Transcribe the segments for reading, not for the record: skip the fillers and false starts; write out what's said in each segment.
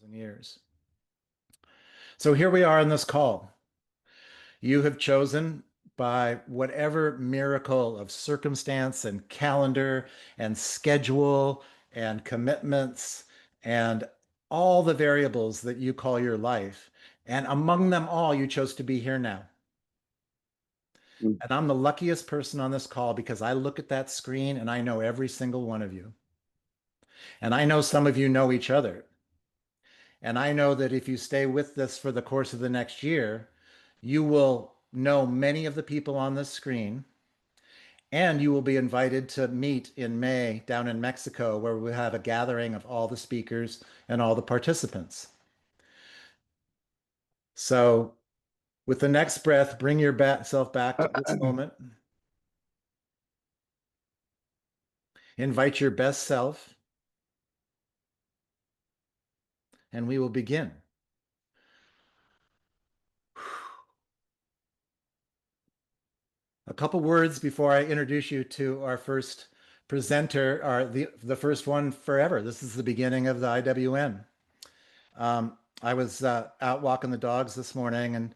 Years. So here we are in this call. You have chosen by whatever miracle of circumstance and calendar and schedule and commitments and all the variables that you call your life. And among them all, you chose to be here now. Mm. And I'm the luckiest person on this call because I look at that screen and I know every single one of you. And I know some of you know each other. And I know that if you stay with this for the course of the next year, you will know many of the people on this screen, and you will be invited to meet in May down in Mexico, where we have a gathering of all the speakers and all the participants. So, with the next breath, bring yourself back to this moment. Invite your best self, and we will begin. A couple words before I introduce you to our first presenter, the first one forever. This is the beginning of the IWN. I was out walking the dogs this morning and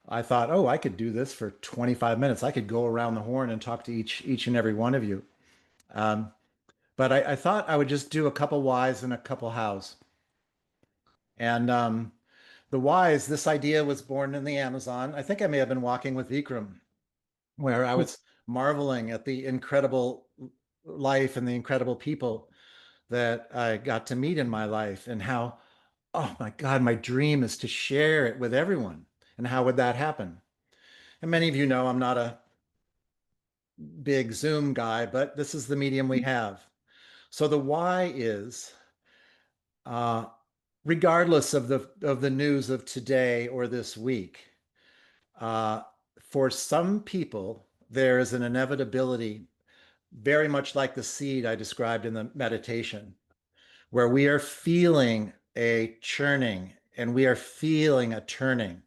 I thought, oh, I could do this for 25 minutes. I could go around the horn and talk to each and every one of you. Um, but I thought I would just do a couple whys and a couple hows. And the whys, this idea was born in the Amazon. I think I may have been walking with Vikram, where I was marveling at the incredible life and the incredible people that I got to meet in my life and how, oh my God, my dream is to share it with everyone. And how would that happen? And many of you know I'm not a big Zoom guy, but this is the medium we have. So the why is, uh, regardless of the news of today or this week, uh, for some people, there is an inevitability, very much like the seed I described in the meditation, where we are feeling a churning and we are feeling a turning.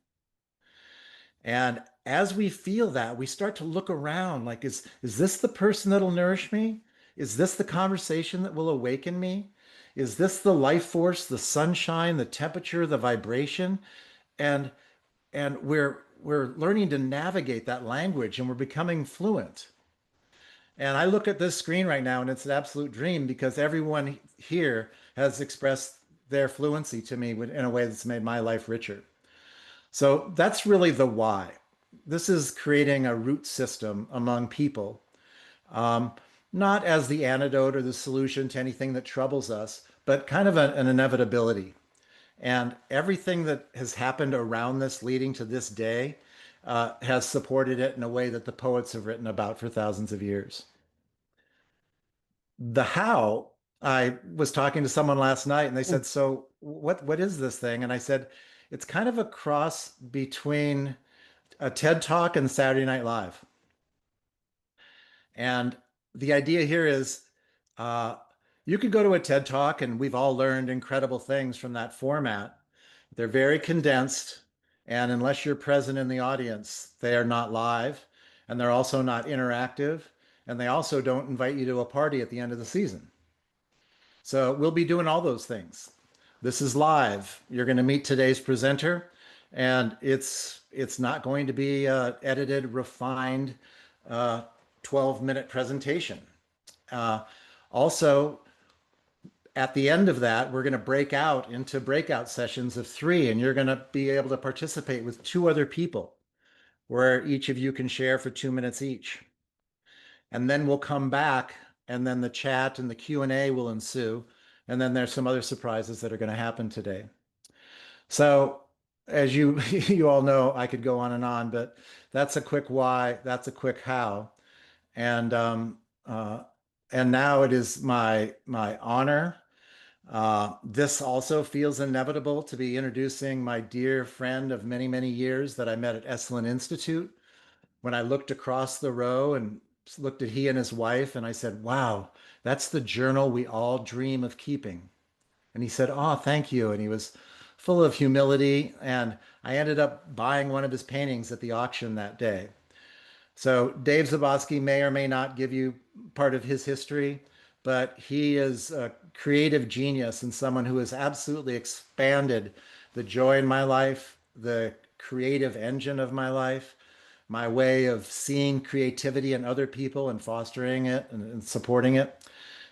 And as we feel that, we start to look around like, is this the person that'll nourish me? Is this the conversation that will awaken me? Is this the life force, the sunshine, the temperature, the vibration? And we're learning to navigate that language and we're becoming fluent. And I look at this screen right now and it's an absolute dream because everyone here has expressed their fluency to me in a way that's made my life richer. So that's really the why. This is creating a root system among people, um, not as the antidote or the solution to anything that troubles us, but kind of an inevitability. And everything that has happened around this leading to this day has supported it in a way that the poets have written about for thousands of years. The how, I was talking to someone last night and they said, so what is this thing? And I said, it's kind of a cross between a TED Talk and Saturday Night Live. And the idea here is uh, you could go to a TED Talk, and we've all learned incredible things from that format. They're very condensed, and unless you're present in the audience, they are not live, and they're also not interactive, and they also don't invite you to a party at the end of the season. So we'll be doing all those things. This is live. You're going to meet today's presenter, and it's not going to be edited, refined, 12-minute presentation. Uh, Also, at the end of that, we're going to break out into breakout sessions of three, and you're going to be able to participate with two other people, where each of you can share for 2 minutes each. And then we'll come back, and then the chat and the Q&A will ensue. And then there's some other surprises that are going to happen today. So as you you all know, I could go on, but that's a quick why, that's a quick how. And uh, and now it is my honor. This also feels inevitable to be introducing my dear friend of many, many years that I met at Esalen Institute. When I looked across the row and looked at he and his wife, and I said, wow, that's the journal we all dream of keeping. And he said, oh, thank you. And he was full of humility. And I ended up buying one of his paintings at the auction that day. So Dave Zaboski may or may not give you part of his history, but he is a creative genius and someone who has absolutely expanded the joy in my life, the creative engine of my life, my way of seeing creativity in other people and fostering it and supporting it.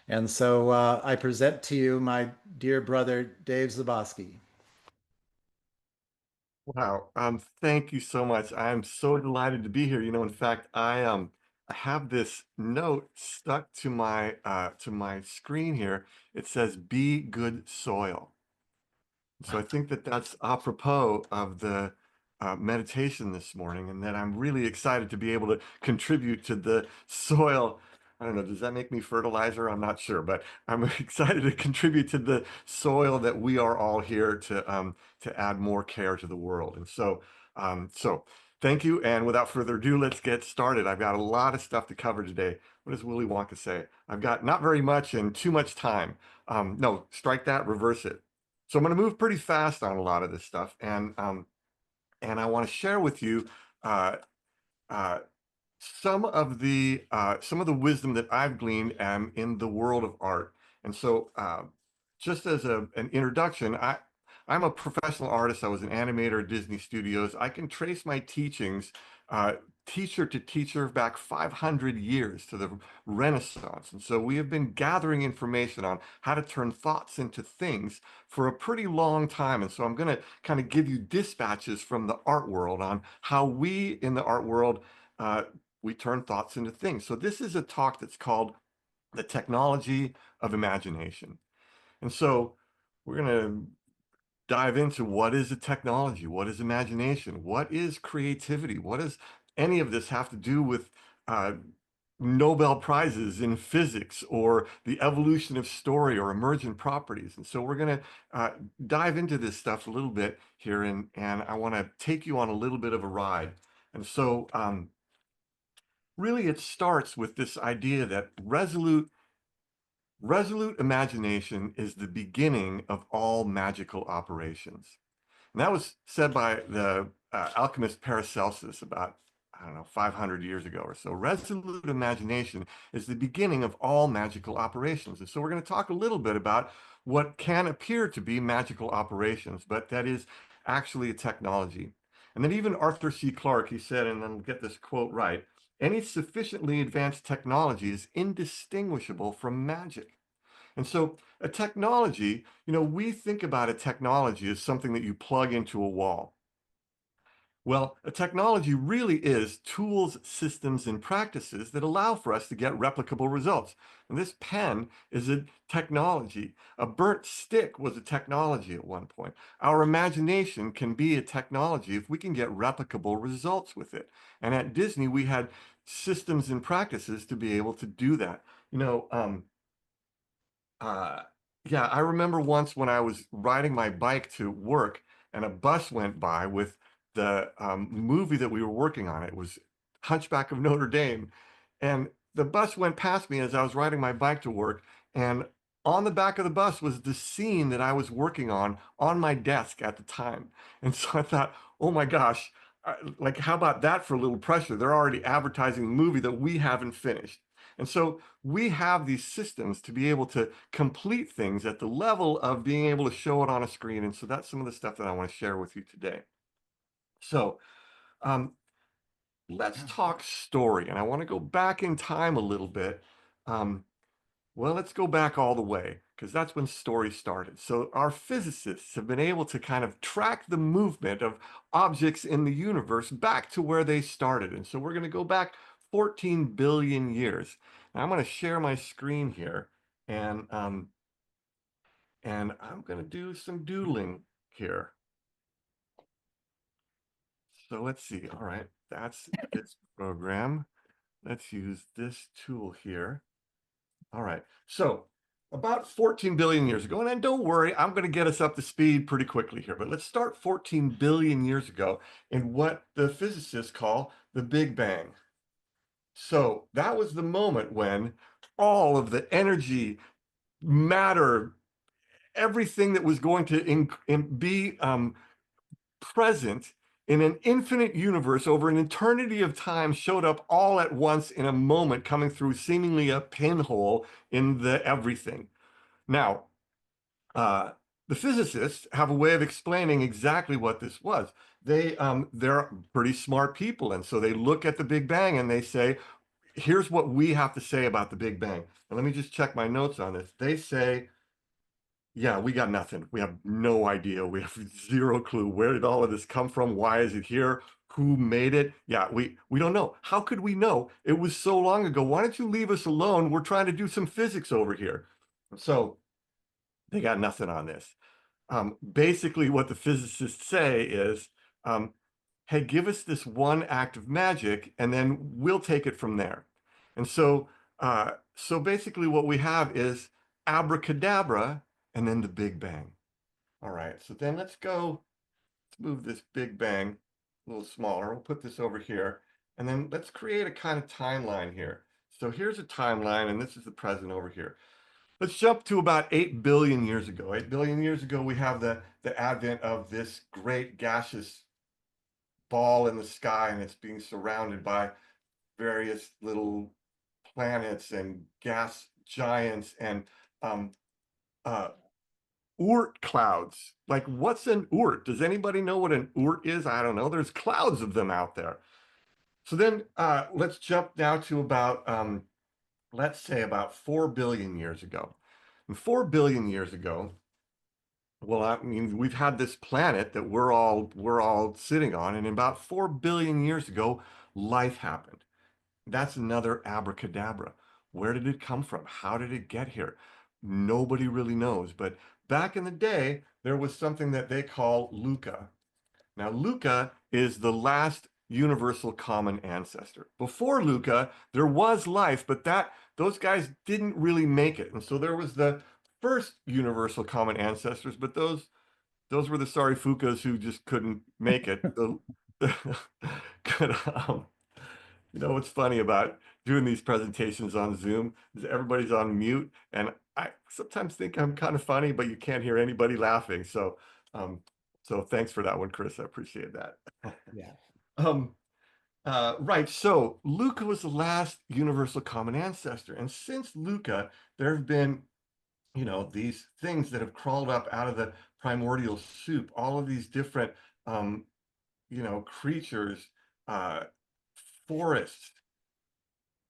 And so I present to you my dear brother, Dave Zaboski. Wow. Thank you so much. I'm so delighted to be here. In fact, I have this note stuck to my screen here. It says be good soil. So I think that that's apropos of the meditation this morning, and that I'm really excited to be able to contribute to the soil. I don't know, does that make me fertilizer? I'm not sure, but I'm excited to contribute to the soil that we are all here to add more care to the world. And so thank you. And without further ado, let's get started. I've got a lot of stuff to cover today. What does Willy Wonka say? I've got not very much and too much time. No, strike that, reverse it. So I'm going to move pretty fast on a lot of this stuff, and I want to share with you uh, uh, some of the wisdom that I've gleaned in the world of art. And so, just as an introduction, I'm a professional artist. I was an animator at Disney Studios. I can trace my teachings, uh, teacher to teacher, back 500 years to the Renaissance. And so we have been gathering information on how to turn thoughts into things for a pretty long time. And so I'm going to kind of give you dispatches from the art world on how we in the art world uh, we turn thoughts into things. So this is a talk that's called The Technology of Imagination. And so we're going to dive into what is a technology, what is imagination, what is creativity, what does any of this have to do with uh, Nobel Prizes in physics or the evolution of story or emergent properties. And so we're going to dive into this stuff a little bit here, and I want to take you on a little bit of a ride. And so really it starts with this idea that resolute imagination is the beginning of all magical operations. And that was said by the alchemist Paracelsus about, I don't know, 500 years ago or so. Resolute imagination is the beginning of all magical operations. And so we're going to talk a little bit about what can appear to be magical operations, but that is actually a technology. And then even Arthur C. Clarke, he said, and then get this quote right, any sufficiently advanced technology is indistinguishable from magic. And so a technology, we think about a technology as something that you plug into a wall. Well, a technology really is tools, systems, and practices that allow for us to get replicable results. And this pen is a technology. A burnt stick was a technology at one point. Our imagination can be a technology if we can get replicable results with it. And at Disney, we had systems and practices to be able to do that. Uh, yeah, I remember once when I was riding my bike to work and a bus went by with the movie that we were working on. It was Hunchback of Notre Dame. And the bus went past me as I was riding my bike to work. And on the back of the bus was the scene that I was working on my desk at the time. And so I thought, oh my gosh, like, how about that for a little pressure? They're already advertising the movie that we haven't finished. And so we have these systems to be able to complete things at the level of being able to show it on a screen. And so that's some of the stuff that I want to share with you today. So um, let's talk story. And I want to go back in time a little bit. Um, well, let's go back all the way because that's when story started. So our physicists have been able to kind of track the movement of objects in the universe back to where they started. And so we're going to go back 14 billion years. Now I'm going to share my screen here and um, and I'm going to do some doodling here. So let's see. All right, that's this program. Let's use this tool here. All right. So about 14 billion years ago, and then don't worry, I'm going to get us up to speed pretty quickly here, but let's start 14 billion years ago in what the physicists call the Big Bang. So that was the moment when all of the energy, matter, everything that was going to be present in an infinite universe over an eternity of time showed up all at once in a moment, coming through seemingly a pinhole in the everything. Now, the physicists have a way of explaining exactly what this was. They're pretty smart people, and so they look at the Big Bang and they say, here's what we have to say about the Big Bang. And let me just check my notes on this. They say, yeah, we got nothing. We have no idea. We have zero clue. Where did all of this come from? Why is it here? Who made it? Yeah, we don't know. How could we know? It was so long ago. Why don't you leave us alone? We're trying to do some physics over here. So they got nothing on this. Basically, what the physicists say is, hey, give us this one act of magic, and then we'll take it from there. And so basically, what we have is abracadabra, and then the Big Bang. All right. So then let's move this Big Bang a little smaller. We'll put this over here, and then let's create a kind of timeline here. So here's a timeline, and this is the present over here. Let's jump to about 8 billion years ago. 8 billion years ago, we have the advent of this great gaseous ball in the sky, and it's being surrounded by various little planets and gas giants and um, uh, Oort clouds. Like, what's an Oort? Does anybody know what an Oort is? I don't know. There's clouds of them out there. So then let's jump now to about, let's say about 4 billion years ago. And 4 billion years ago, well, I mean, we've had this planet that we're all sitting on, and about 4 billion years ago, life happened. That's another abracadabra. Where did it come from? How did it get here? Nobody really knows. But back in the day, there was something that they call Luca. Now, Luca is the last universal common ancestor. Before Luca, there was life, but those guys didn't really make it. And so there was the first universal common ancestors, but those were the sorry fukas who just couldn't make it. Could, you know what's funny about doing these presentations on Zoom is everybody's on mute, and I sometimes think I'm kind of funny, but you can't hear anybody laughing. So thanks for that one, Chris. I appreciate that. Yeah. Right. So Luca was the last universal common ancestor, and since Luca, there have been, these things that have crawled up out of the primordial soup. All of these different, creatures, uh, forests.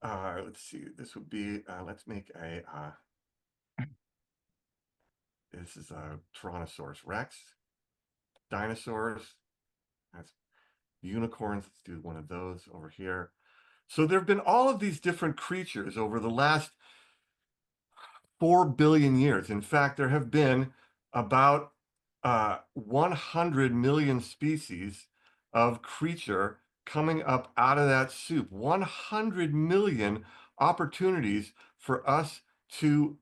Let's see, this would be, let's make this is a Tyrannosaurus Rex, dinosaurs, that's unicorns. Let's do one of those over here. So there have been all of these different creatures over the last 4 billion years. In fact, there have been about 100 million species of creature coming up out of that soup. 100 million opportunities for us to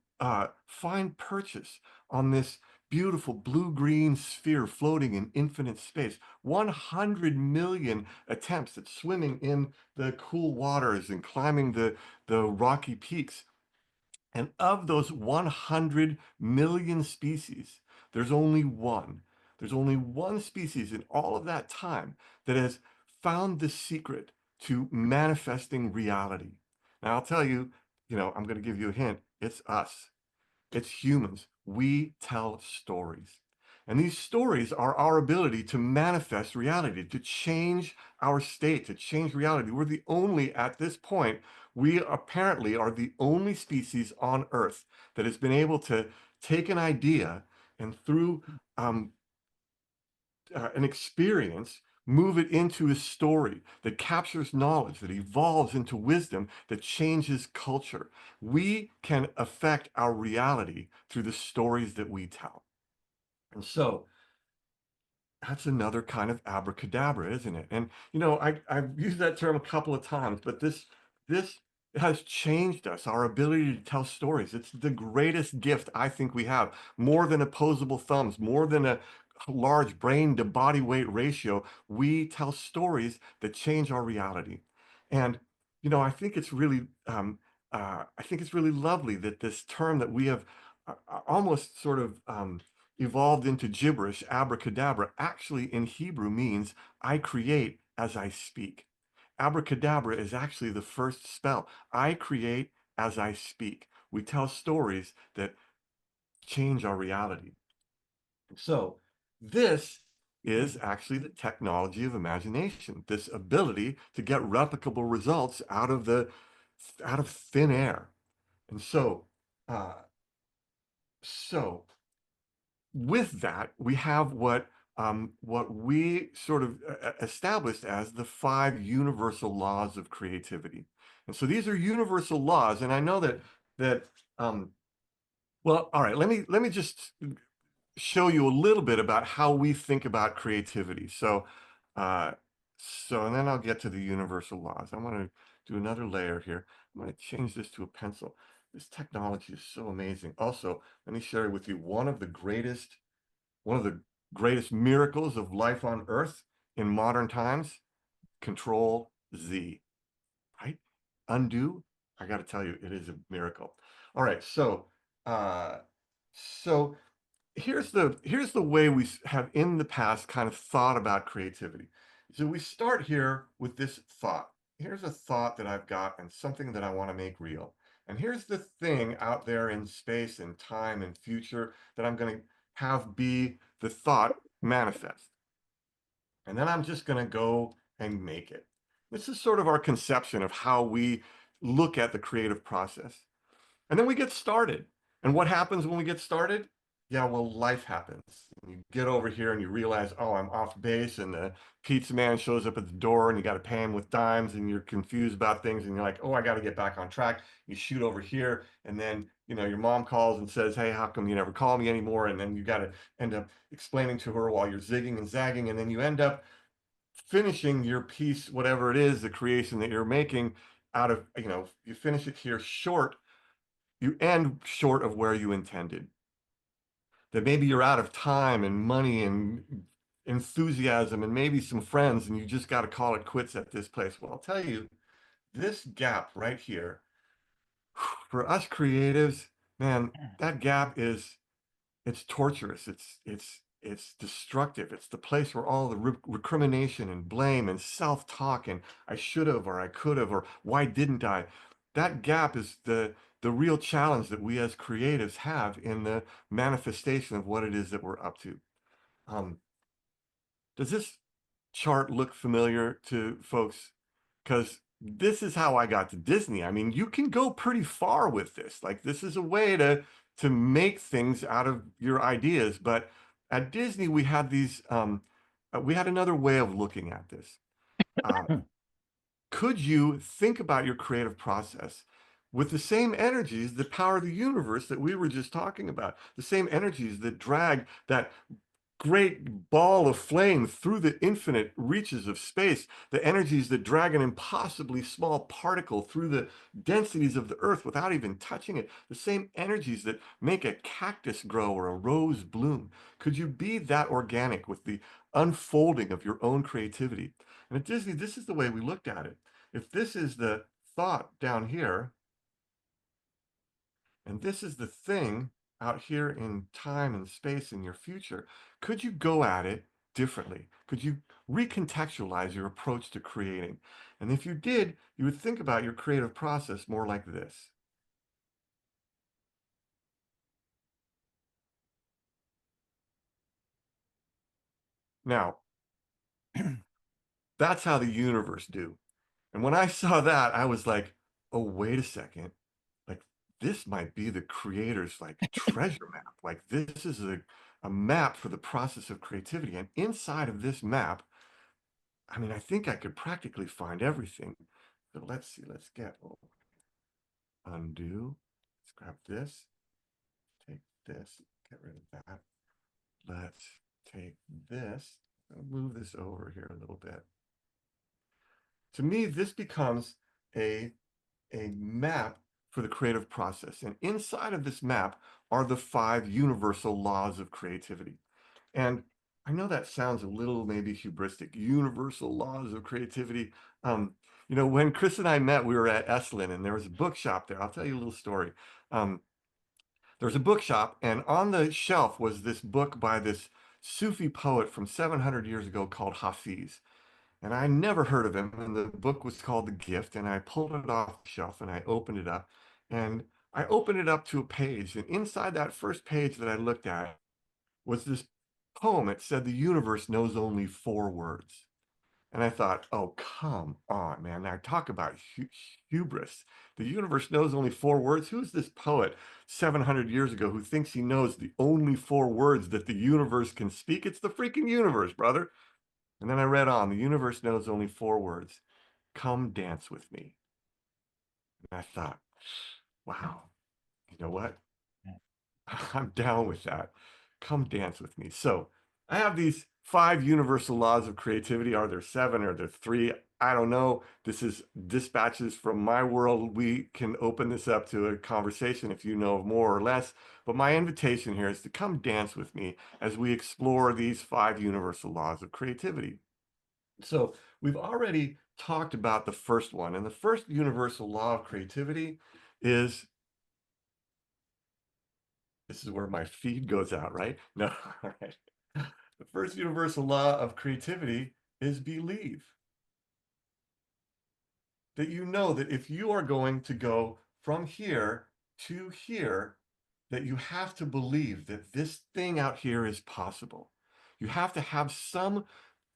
find purchase on this beautiful blue-green sphere floating in infinite space. 100 million attempts at swimming in the cool waters and climbing the rocky peaks. And of those 100 million species, there's only one. There's only one species in all of that time that has found the secret to manifesting reality. Now, I'll tell you, I'm going to give you a hint. It's us. It's humans. We tell stories. And these stories are our ability to manifest reality, to change our state, to change reality. We're the only, at this point, we apparently are the only species on Earth that has been able to take an idea and through an experience, move it into a story that captures knowledge, that evolves into wisdom, that changes culture. We can affect our reality through the stories that we tell. And so that's another kind of abracadabra, isn't it? And I've used that term a couple of times, but this has changed us, our ability to tell stories. It's the greatest gift I think we have, more than opposable thumbs, more than a large brain to body weight ratio. We tell stories that change our reality. And I think it's really I think it's really lovely that this term that we have almost sort of evolved into gibberish, abracadabra, actually in Hebrew means I create as I speak. Abracadabra is actually the first spell. I create as I speak. We tell stories that change our reality. So this is actually the technology of imagination, this ability to get replicable results out of thin air. And uh, so with that, we have what we sort of established as the 5 universal laws of creativity. And so these are universal laws, and I know that well, all right, let me just show you a little bit about how we think about creativity. Uh, and then I'll get to the universal laws. I want to do another layer here. I'm going to change this to a pencil. This technology is so amazing. Also, let me share with you one of the greatest miracles of life on Earth in modern times. Control Z, right? Undo. I got to tell you, it is a miracle. All right, uh, so here's the way we have in the past kind of thought about creativity. So we start here with this thought. Here's a thought that I've got and something that I want to make real. And here's the thing out there in space and time and future that I'm going to have be the thought manifest. And then I'm just going to go and make it. This is sort of our conception of how we look at the creative process. And then we get started. And what happens when we get started? Yeah, well, life happens. You get over here and you realize, oh, I'm off base, and the pizza man shows up at the door and you got to pay him with dimes, and you're confused about things, and you're like, oh, I got to get back on track. You shoot over here, and then, your mom calls and says, hey, how come you never call me anymore? And then you got to end up explaining to her while you're zigging and zagging, and then you end up finishing your piece, whatever it is, the creation that you're making out of, you finish it here short, you end short of where you intended. That maybe you're out of time and money and enthusiasm and maybe some friends, and you just got to call it quits at this place. Well, I'll tell you, this gap right here, for us creatives, man, that gap it's torturous. It's destructive. It's the place where all the recrimination and blame and self-talk and I should have, or I could have, or why didn't I? That gap is the real challenge that we as creatives have in the manifestation of what it is that we're up to. Does this chart look familiar to folks? Because this is how I got to Disney. I mean, you can go pretty far with this. Like, this is a way to make things out of your ideas. But at Disney, we had we had another way of looking at this. Could you think about your creative process with the same energies that power the universe that we were just talking about, the same energies that drag that great ball of flame through the infinite reaches of space, the energies that drag an impossibly small particle through the densities of the earth without even touching it, the same energies that make a cactus grow or a rose bloom. Could you be that organic with the unfolding of your own creativity? And at Disney, this is the way we looked at it. If this is the thought down here, and this is the thing out here in time and space in your future, could you go at it differently? Could you recontextualize your approach to creating? And if you did, you would think about your creative process more like this. Now, that's how the universe do. And when I saw that, I was like, oh, wait a second. Like, this might be the creator's like treasure map. Like, this is a map for the process of creativity. And inside of this map, I mean, I think I could practically find everything. So let's see, let's get undo. Let's grab this, take this, get rid of that. Let's take this, I'll move this over here a little bit. To me, this becomes a map for the creative process. And inside of this map are the 5 universal laws of creativity. And I know that sounds a little maybe hubristic, universal laws of creativity. When Chris and I met, we were at Esalen and there was a bookshop there. I'll tell you a little story. there's a bookshop, and on the shelf was this book by this Sufi poet from 700 years ago called Hafiz. And I never heard of him. And the book was called The Gift. And I pulled it off the shelf and I opened it up. And I opened it up to a page. And inside that first page that I looked at was this poem. It said, "The universe knows only 4 words." And I thought, oh, come on, man. Now talk about hubris. The universe knows only 4 words. Who's this poet 700 years ago who thinks he knows the only 4 words that the universe can speak? It's the freaking universe, brother. And then I read on. The universe knows only 4 words. Come dance with me. And I thought, wow, you know what? I'm down with that. Come dance with me. So I have these 5 universal laws of creativity. Are there 7? Are there 3? I don't know. This is dispatches from my world. We can open this up to a conversation if you know more or less. But my invitation here is to come dance with me as we explore these 5 universal laws of creativity. So we've already talked about the first one. And the first universal law of creativity is, this is where my feed goes out, right? No, all right. The first universal law of creativity is believe. That you know that if you are going to go from here to here, that you have to believe that this thing out here is possible. You have to have some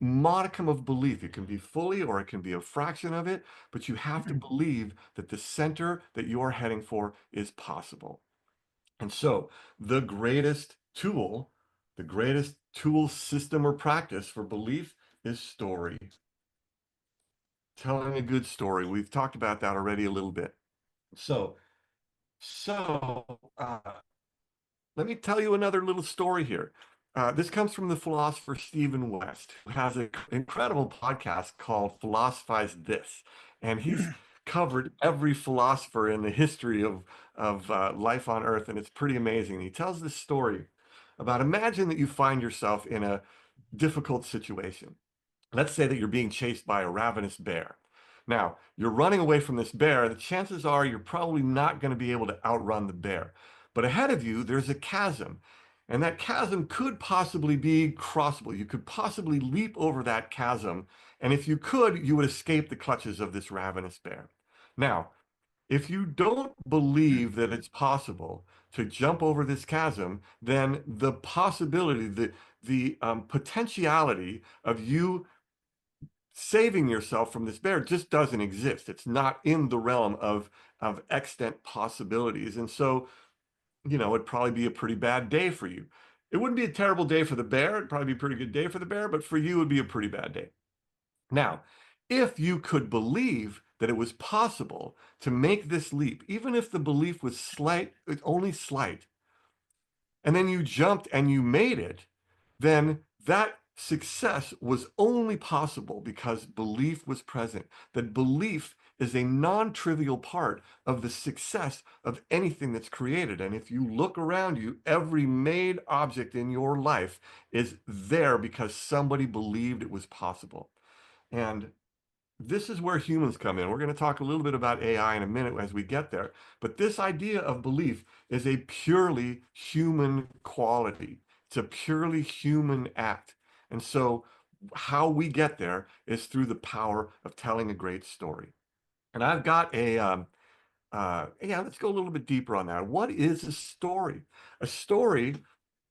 modicum of belief. It can be fully or it can be a fraction of it, but you have to believe that the center that you are heading for is possible. And so the greatest tool system or practice for belief is story. Telling a good story. We've talked about that already a little bit. So let me tell you another little story here. This comes from the philosopher Stephen West, who has an incredible podcast called Philosophize This. And he's covered every philosopher in the history of life on Earth, and it's pretty amazing. He tells this story about, imagine that you find yourself in a difficult situation. Let's say that you're being chased by a ravenous bear. Now, you're running away from this bear. The chances are you're probably not going to be able to outrun the bear. But ahead of you, there's a chasm. And that chasm could possibly be crossable. You could possibly leap over that chasm. And if you could, you would escape the clutches of this ravenous bear. Now, if you don't believe that it's possible to jump over this chasm, then the possibility, the potentiality of you saving yourself from this bear just doesn't exist. It's not in the realm of extant possibilities. And so, you know, it'd probably be a pretty bad day for you. It wouldn't be a terrible day for the bear. It'd probably be a pretty good day for the bear, but for you, it'd be a pretty bad day. Now, if you could believe that it was possible to make this leap, even if the belief was slight, only slight, and then you jumped and you made it, then that success was only possible because belief was present. That belief is a non-trivial part of the success of anything that's created. And if you look around you, every made object in your life is there because somebody believed it was possible. And this is where humans come in. We're going to talk a little bit about AI in a minute as we get there. But this idea of belief is a purely human quality. It's a purely human act. And so how we get there is through the power of telling a great story. And I've got let's go a little bit deeper on that. What is a story? A story,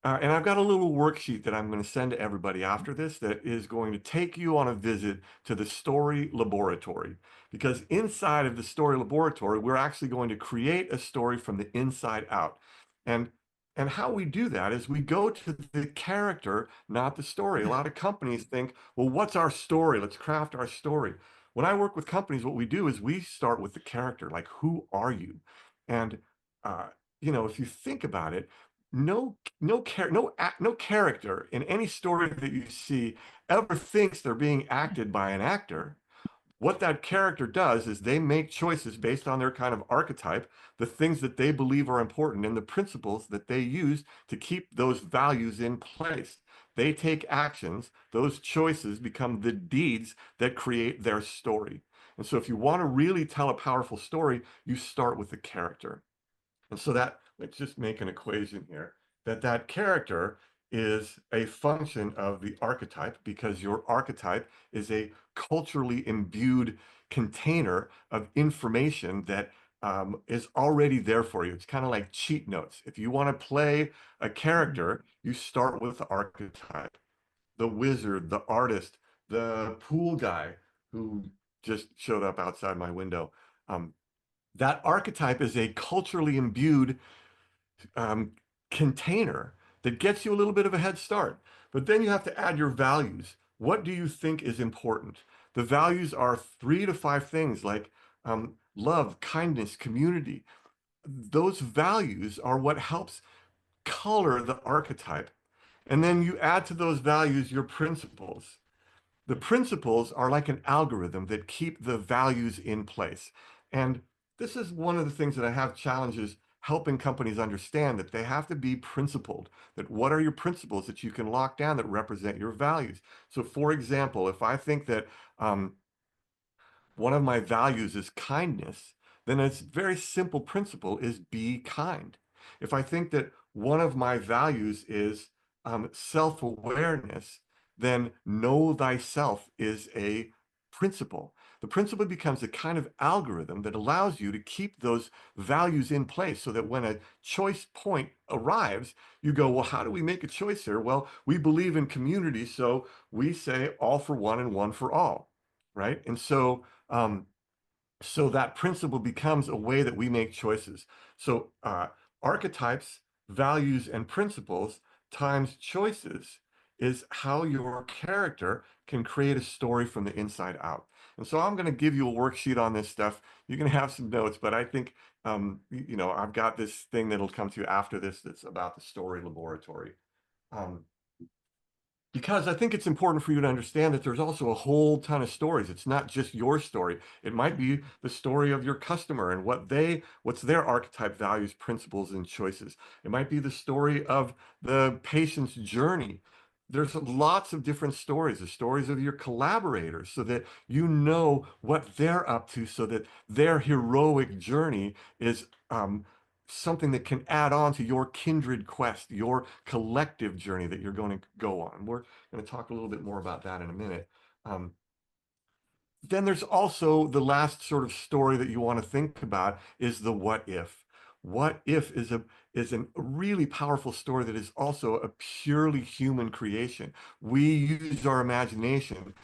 and I've got a little worksheet that I'm going to send to everybody after this that is going to take you on a visit to the story laboratory. Because inside of the story laboratory, we're actually going to create a story from the inside out. And how we do that is we go to the character, not the story. A lot of companies think, well, what's our story? Let's craft our story. When I work with companies, what we do is we start with the character, like, who are you? And, if you think about it, no character in any story that you see ever thinks they're being acted by an actor. What that character does is they make choices based on their kind of archetype, the things that they believe are important and the principles that they use to keep those values in place. They take actions, those choices become the deeds that create their story. And so if you want to really tell a powerful story, you start with the character. And so that let's just make an equation here, that character is a function of the archetype, because your archetype is a culturally imbued container of information that is already there for you. It's kind of like cheat notes. If you want to play a character, you start with the archetype. The wizard, the artist, the pool guy who just showed up outside my window. Um, that archetype is a culturally imbued um, container that gets you a little bit of a head start. But then you have to add your values. What do you think is important? The values are 3 to 5 things like love, kindness, community. Those values are what helps color the archetype. And then you add to those values your principles. The principles are like an algorithm that keep the values in place. And this is one of the things that I have challenges helping companies understand, that they have to be principled, that what are your principles that you can lock down that represent your values. So for example, if I think that one of my values is kindness, then a very simple principle is be kind. If I think that one of my values is self-awareness, then know thyself is a principle. The principle becomes a kind of algorithm that allows you to keep those values in place so that when a choice point arrives, you go, well, how do we make a choice here? Well, we believe in community, so we say all for one and one for all, right? And um, so that principle becomes a way that we make choices. So archetypes, values, and principles times choices is how your character can create a story from the inside out. And so I'm going to give you a worksheet on this stuff. You can have some notes, but I think, I've got this thing that'll come to you after this that's about the story laboratory. Um, because I think it's important for you to understand that there's also a whole ton of stories. It's not just your story. It might be the story of your customer and what's their archetype, values, principles, and choices. It might be the story of the patient's journey. There's lots of different stories, the stories of your collaborators, so that you know what they're up to, so that their heroic journey is something that can add on to your kindred quest, your collective journey that you're going to go on. We're going to talk a little bit more about that in a minute. Um, then there's also the last sort of story that you want to think about is the what if. What if is a really powerful story that is also a purely human creation. We use our imagination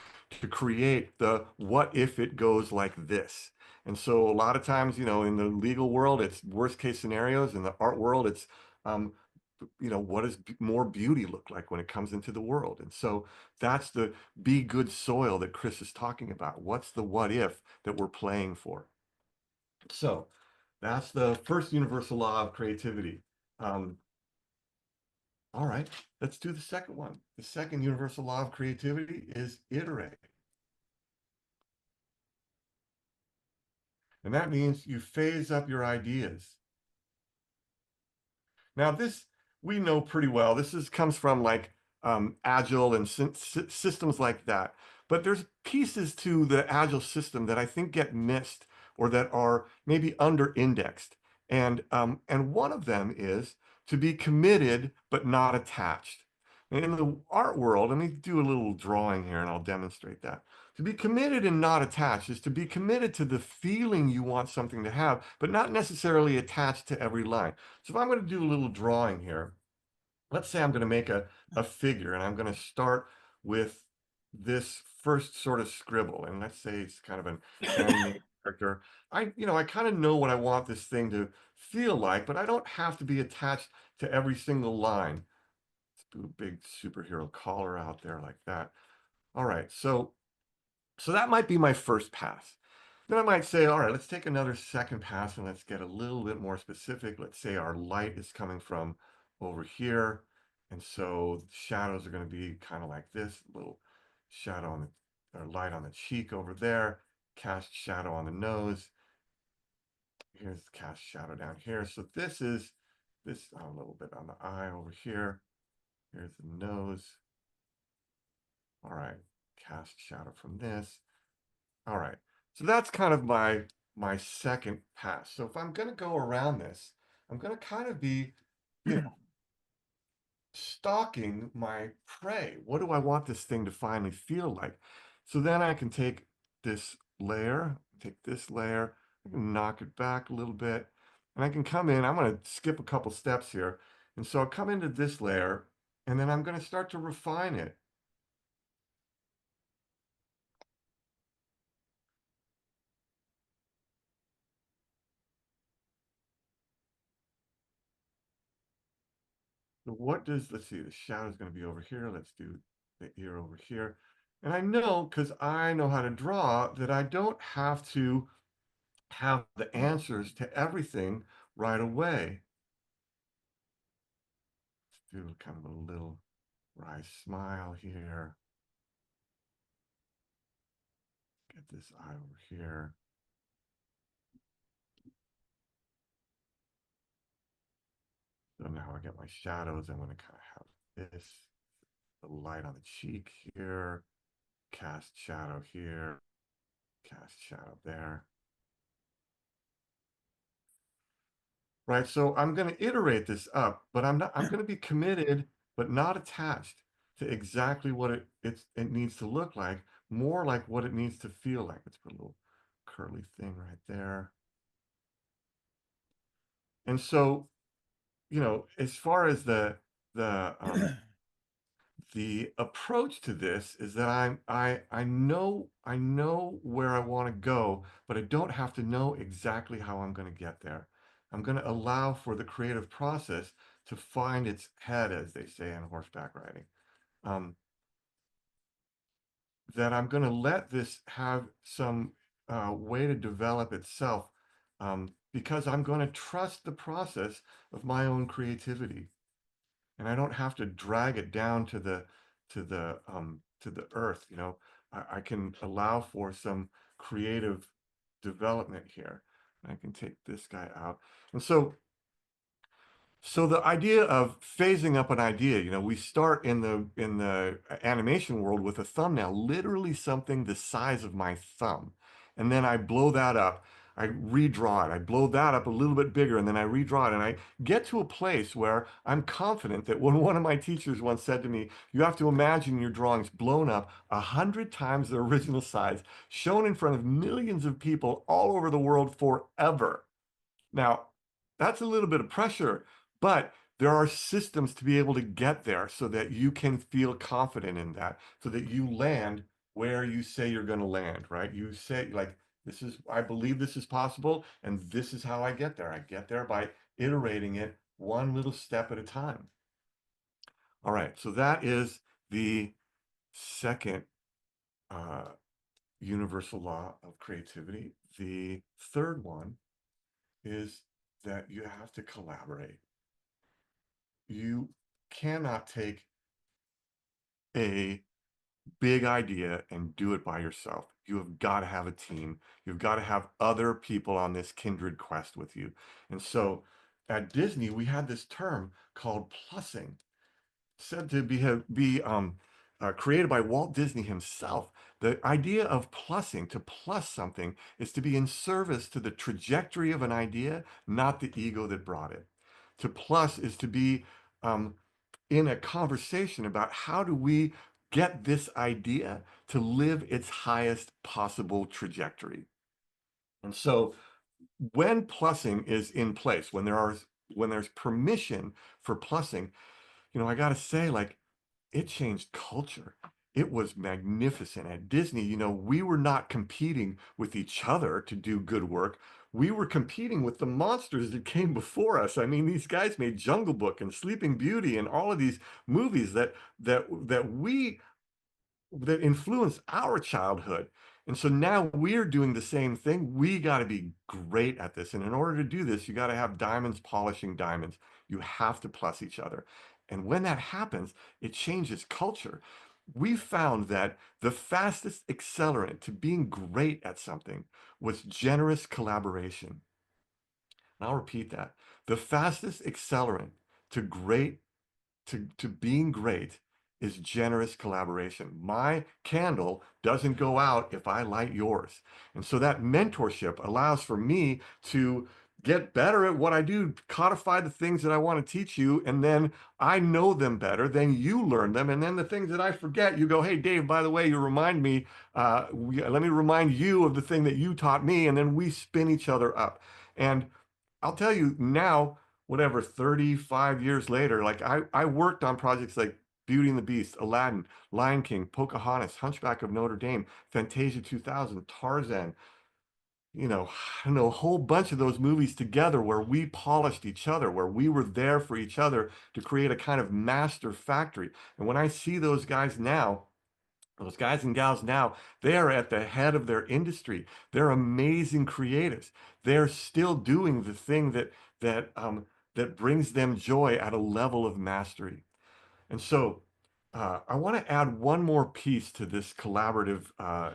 to create the what if it goes like this. And so a lot of times, in the legal world, it's worst case scenarios. In the art world, it's um, what does more beauty look like when it comes into the world? And so that's the be good soil that Chris is talking about. What's the what if that we're playing for? So that's the first universal law of creativity. All right, let's do the second one. The second universal law of creativity is iterate. And that means you phase up your ideas. Now, this we know pretty well. Comes from like Agile and systems like that. But there's pieces to the Agile system that I think get missed or that are maybe under-indexed. And one of them is to be committed but not attached. And in the art world, let me do a little drawing here and I'll demonstrate that. To be committed and not attached is to be committed to the feeling you want something to have, but not necessarily attached to every line. So if I'm going to do a little drawing here, let's say I'm going to make a figure and I'm going to start with this first sort of scribble. And let's say it's kind of an animated character. I kind of know what I want this thing to feel like, but I don't have to be attached to every single line. Let's do a big superhero collar out there like that. All right, so that might be my first pass. Then I might say, all right, let's take another second pass and let's get a little bit more specific. Let's say our light is coming from over here. And so shadows are going to be kind of like this, little shadow on or light on the cheek over there, cast shadow on the nose. Here's the cast shadow down here. So this is a little bit on the eye over here. Here's the nose. All right, cast shadow from this. All right, so that's kind of my second pass. So if I'm going to go around this, I'm going to kind of be, you know, stalking my prey. What do I want this thing to finally feel like? So then I can take this layer, I can knock it back a little bit, and I can come in. I'm going to skip a couple steps here. And so I'll come into this layer, and then I'm going to start to refine it. So what does, let's see, the shadow is going to be over here. Let's do the ear over here. And I know, because I know how to draw, that I don't have to have the answers to everything right away. Let's do kind of a little wry smile here. Get this eye over here. So now I get my shadows. I'm going to kind of have this, the light on the cheek here, cast shadow here, cast shadow there. Right, so I'm going to iterate this up, but I'm going to be committed, but not attached to exactly what it needs to look like, more like what it needs to feel like. Let's put a little curly thing right there. And so, you know, as far as the the approach to this is that I know where I want to go, but I don't have to know exactly how I'm going to get there. I'm going to allow for the creative process to find its head, as they say in horseback riding. That I'm going to let this have some way to develop itself, because I'm going to trust the process of my own creativity, and I don't have to drag it down to the earth. You know, I can allow for some creative development here. I can take this guy out, and so the idea of phasing up an idea, you know, we start in the animation world with a thumbnail, literally something the size of my thumb. And then I blow that up. I redraw it. I blow that up a little bit bigger, and then I redraw it. And I get to a place where I'm confident that when one of my teachers once said to me, you have to imagine your drawings blown up 100 times their original size, shown in front of millions of people all over the world forever. Now, that's a little bit of pressure, but there are systems to be able to get there so that you can feel confident in that, so that you land where you say you're going to land, right? You say, like, this is, I believe this is possible, and this is how I get there. I get there by iterating it one little step at a time. All right, so that is the second universal law of creativity. The third one is that you have to collaborate. You cannot take a big idea and do it by yourself. You have got to have a team. You've got to have other people on this kindred quest with you. And so at Disney, we had this term called plussing, said to be created by Walt Disney himself. The idea of plussing, to plus something, is to be in service to the trajectory of an idea, not the ego that brought it. To plus is to be in a conversation about how do we get this idea to live its highest possible trajectory. And so when plussing is in place, when there's permission for plussing, you know, I got to say, like, it changed culture. It was magnificent. At Disney, you know, we were not competing with each other to do good work. We were competing with the monsters that came before us. I mean, these guys made Jungle Book and Sleeping Beauty and all of these movies that influenced our childhood. And so now we're doing the same thing. We got to be great at this. And in order to do this, you got to have diamonds polishing diamonds. You have to plus each other. And when that happens, it changes culture. We found that the fastest accelerant to being great at something was generous collaboration. And I'll repeat that. The fastest accelerant to great to being great is generous collaboration. My candle doesn't go out if I light yours. And so that mentorship allows for me to get better at what I do, codify the things that I want to teach you, and then I know them better, then you learn them, and then the things that I forget, you go, hey, Dave, by the way, you remind me, let me remind you of the thing that you taught me, and then we spin each other up. And I'll tell you now, whatever, 35 years later, like I worked on projects like Beauty and the Beast, Aladdin, Lion King, Pocahontas, Hunchback of Notre Dame, Fantasia 2000, Tarzan, you know, I don't know, a whole bunch of those movies together where we polished each other, where we were there for each other to create a kind of master factory. And when I see those guys now, those guys and gals now, they are at the head of their industry. They're amazing creatives. They're still doing the thing that brings them joy at a level of mastery. And so I want to add one more piece to this collaborative uh,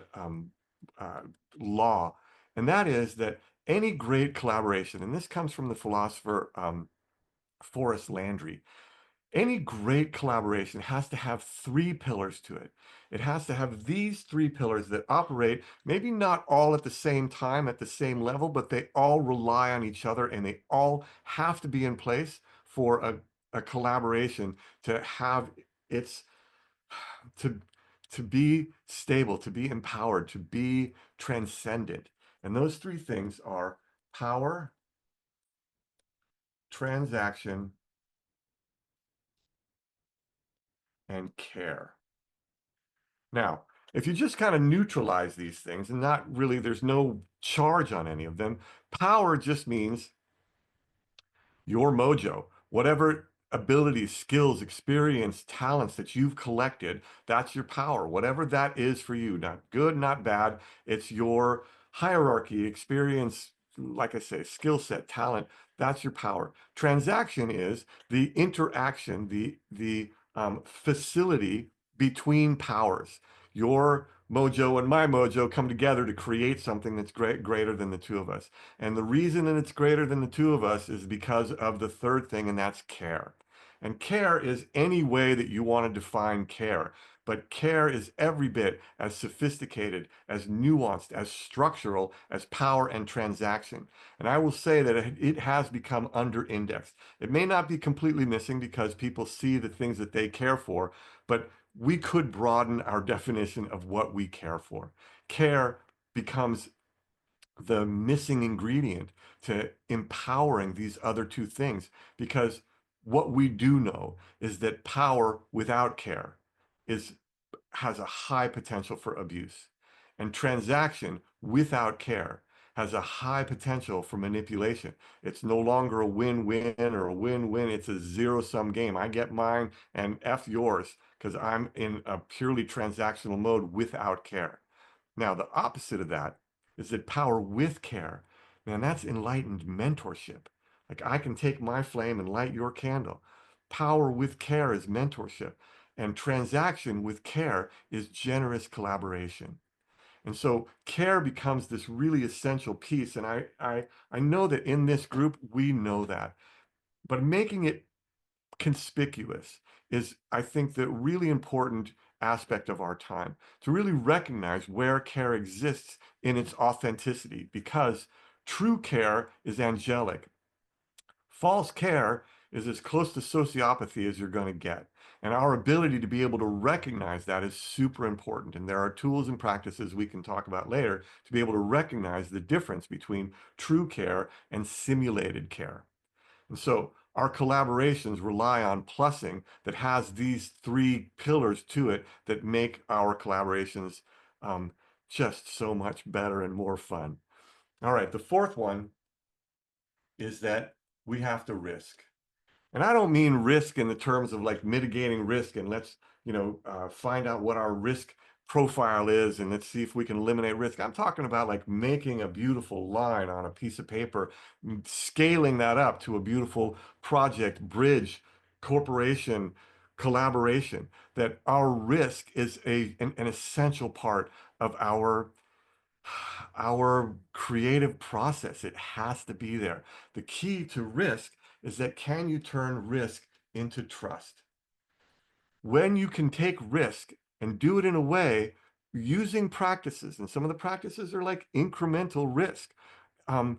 law, and that is that any great collaboration, and this comes from the philosopher Forrest Landry, any great collaboration has to have three pillars to it. It has to have these three pillars that operate, maybe not all at the same time, at the same level, but they all rely on each other and they all have to be in place for a collaboration to have its, to, to be stable, to be empowered, to be transcendent. And those three things are power, transaction, and care. Now, if you just kind of neutralize these things and not really, there's no charge on any of them, power just means your mojo, whatever abilities, skills, experience, talents that you've collected, that's your power, whatever that is for you, not good, not bad. It's your hierarchy, experience, like I say, skill set, talent, that's your power. Transaction is the interaction, the facility between powers. Your mojo and my mojo come together to create something that's greater than the two of us. And the reason that it's greater than the two of us is because of the third thing, and that's care. And care is any way that you want to define care. But care is every bit as sophisticated, as nuanced, as structural as power and transaction. And I will say that it has become under-indexed. It may not be completely missing because people see the things that they care for, but we could broaden our definition of what we care for. Care becomes the missing ingredient to empowering these other two things, because what we do know is that power without care is has a high potential for abuse, and transaction without care has a high potential for manipulation. It's no longer a win-win or a win-win. It's a zero-sum game. I get mine and F yours because I'm in a purely transactional mode without care. Now, the opposite of that is that power with care, man, that's enlightened mentorship. Like I can take my flame and light your candle. Power with care is mentorship, and transaction with care is generous collaboration. And so care becomes this really essential piece. And I know that in this group, we know that. But making it conspicuous is, I think, the really important aspect of our time, to really recognize where care exists in its authenticity, because true care is angelic. False care is as close to sociopathy as you're going to get. And our ability to be able to recognize that is super important. And there are tools and practices we can talk about later to be able to recognize the difference between true care and simulated care. And so our collaborations rely on plussing that has these three pillars to it that make our collaborations just so much better and more fun. All right, the fourth one is that we have to risk. And I don't mean risk in the terms of like mitigating risk and let's, find out what our risk profile is and let's see if we can eliminate risk. I'm talking about like making a beautiful line on a piece of paper, scaling that up to a beautiful project, bridge, corporation, collaboration, that our risk is an essential part of our creative process. It has to be there. The key to risk is that can you turn risk into trust? When you can take risk and do it in a way using practices, and some of the practices are like incremental risk. Um,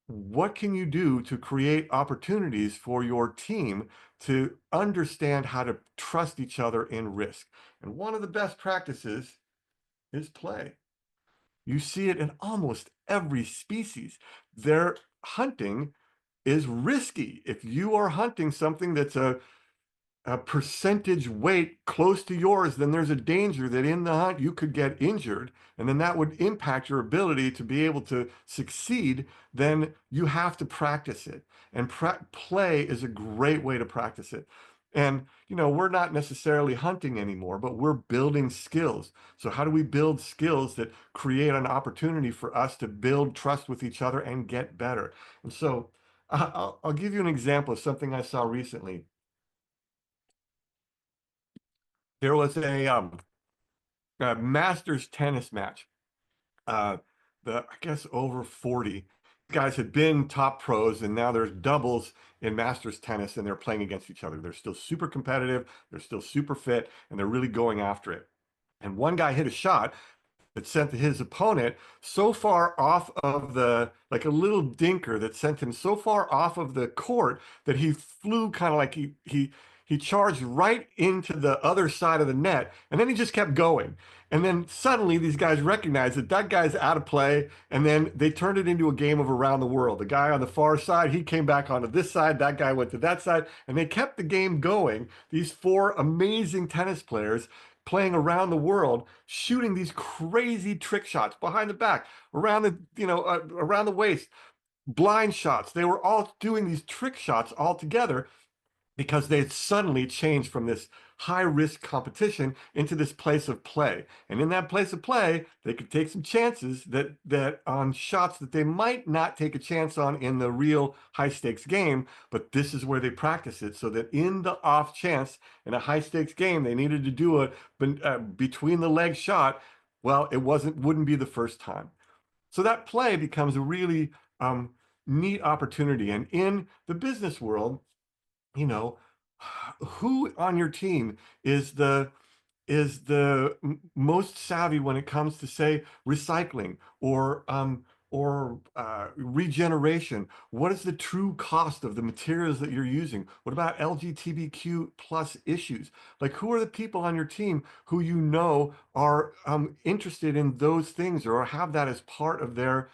what can you do to create opportunities for your team to understand how to trust each other in risk? And one of the best practices is play. You see it in almost every species. Their hunting is risky. If you are hunting something that's a percentage weight close to yours, then there's a danger that in the hunt you could get injured, and then that would impact your ability to be able to succeed. Then you have to practice it, and play is a great way to practice it. And we're not necessarily hunting anymore, but we're building skills. So how do we build skills that create an opportunity for us to build trust with each other and get better? And so I'll give you an example of something I saw recently. There was a Masters tennis match. Uh, I guess over 40 guys had been top pros, and now there's doubles in Masters tennis, and they're playing against each other. They're still super competitive, they're still super fit, and they're really going after it. And one guy hit a shot that sent his opponent so far off of like a little dinker that sent him so far off of the court that he flew kind of like he charged right into the other side of the net, and then he just kept going. And then suddenly these guys recognized that that guy's out of play, and then they turned it into a game of around the world. The guy on the far side, he came back onto this side, that guy went to that side, and they kept the game going. These four amazing tennis players playing around the world, shooting these crazy trick shots behind the back, around around the waist, blind shots. They were all doing these trick shots all together because they had suddenly changed from this high risk competition into this place of play. And in that place of play, they could take some chances that on shots that they might not take a chance on in the real high stakes game, but this is where they practice it so that in the off chance in a high stakes game they needed to do a between the leg shot, well, wouldn't be the first time. So that play becomes a really neat opportunity. And in the business world, you know, who on your team is the most savvy when it comes to, say, recycling or regeneration? What is the true cost of the materials that you're using? What about LGBTQ plus issues? Like, who are the people on your team who are interested in those things or have that as part of their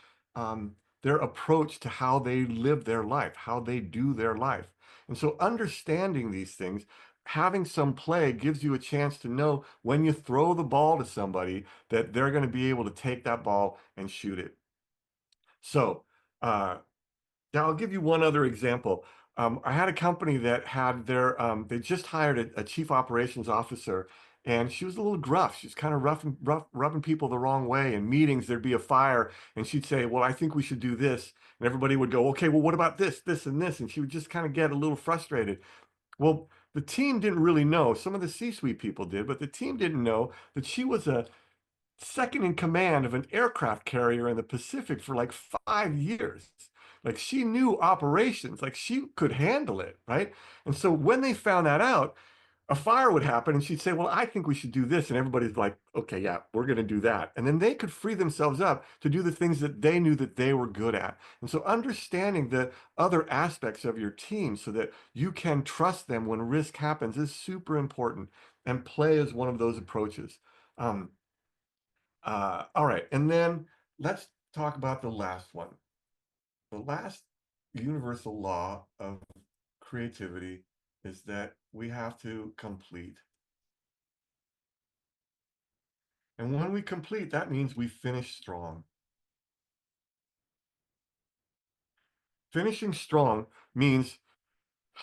approach to how they live their life, how they do their life? And so understanding these things, having some play gives you a chance to know when you throw the ball to somebody that they're going to be able to take that ball and shoot it. So now I'll give you one other example. I had a company that had they just hired a chief operations officer, and she was a little gruff. She's kind of rubbing people the wrong way. In meetings, there'd be a fire, and she'd say, "Well, I think we should do this," and everybody would go, "Okay, well, what about this, this, and this?" And she would just kind of get a little frustrated. Well, the team didn't really know. Some of the C-suite people did, but the team didn't know that she was a second in command of an aircraft carrier in the Pacific for like 5 years. Like, she knew operations, like she could handle it, right? And so when they found that out, a fire would happen and she'd say, "Well, I think we should do this." And everybody's like, "Okay, yeah, we're going to do that." And then they could free themselves up to do the things that they knew that they were good at. And so understanding the other aspects of your team so that you can trust them when risk happens is super important. And play is one of those approaches. Um, all right. And then let's talk about the last one. The last universal law of creativity is that we have to complete. And when we complete, that means we finish strong. Finishing strong means,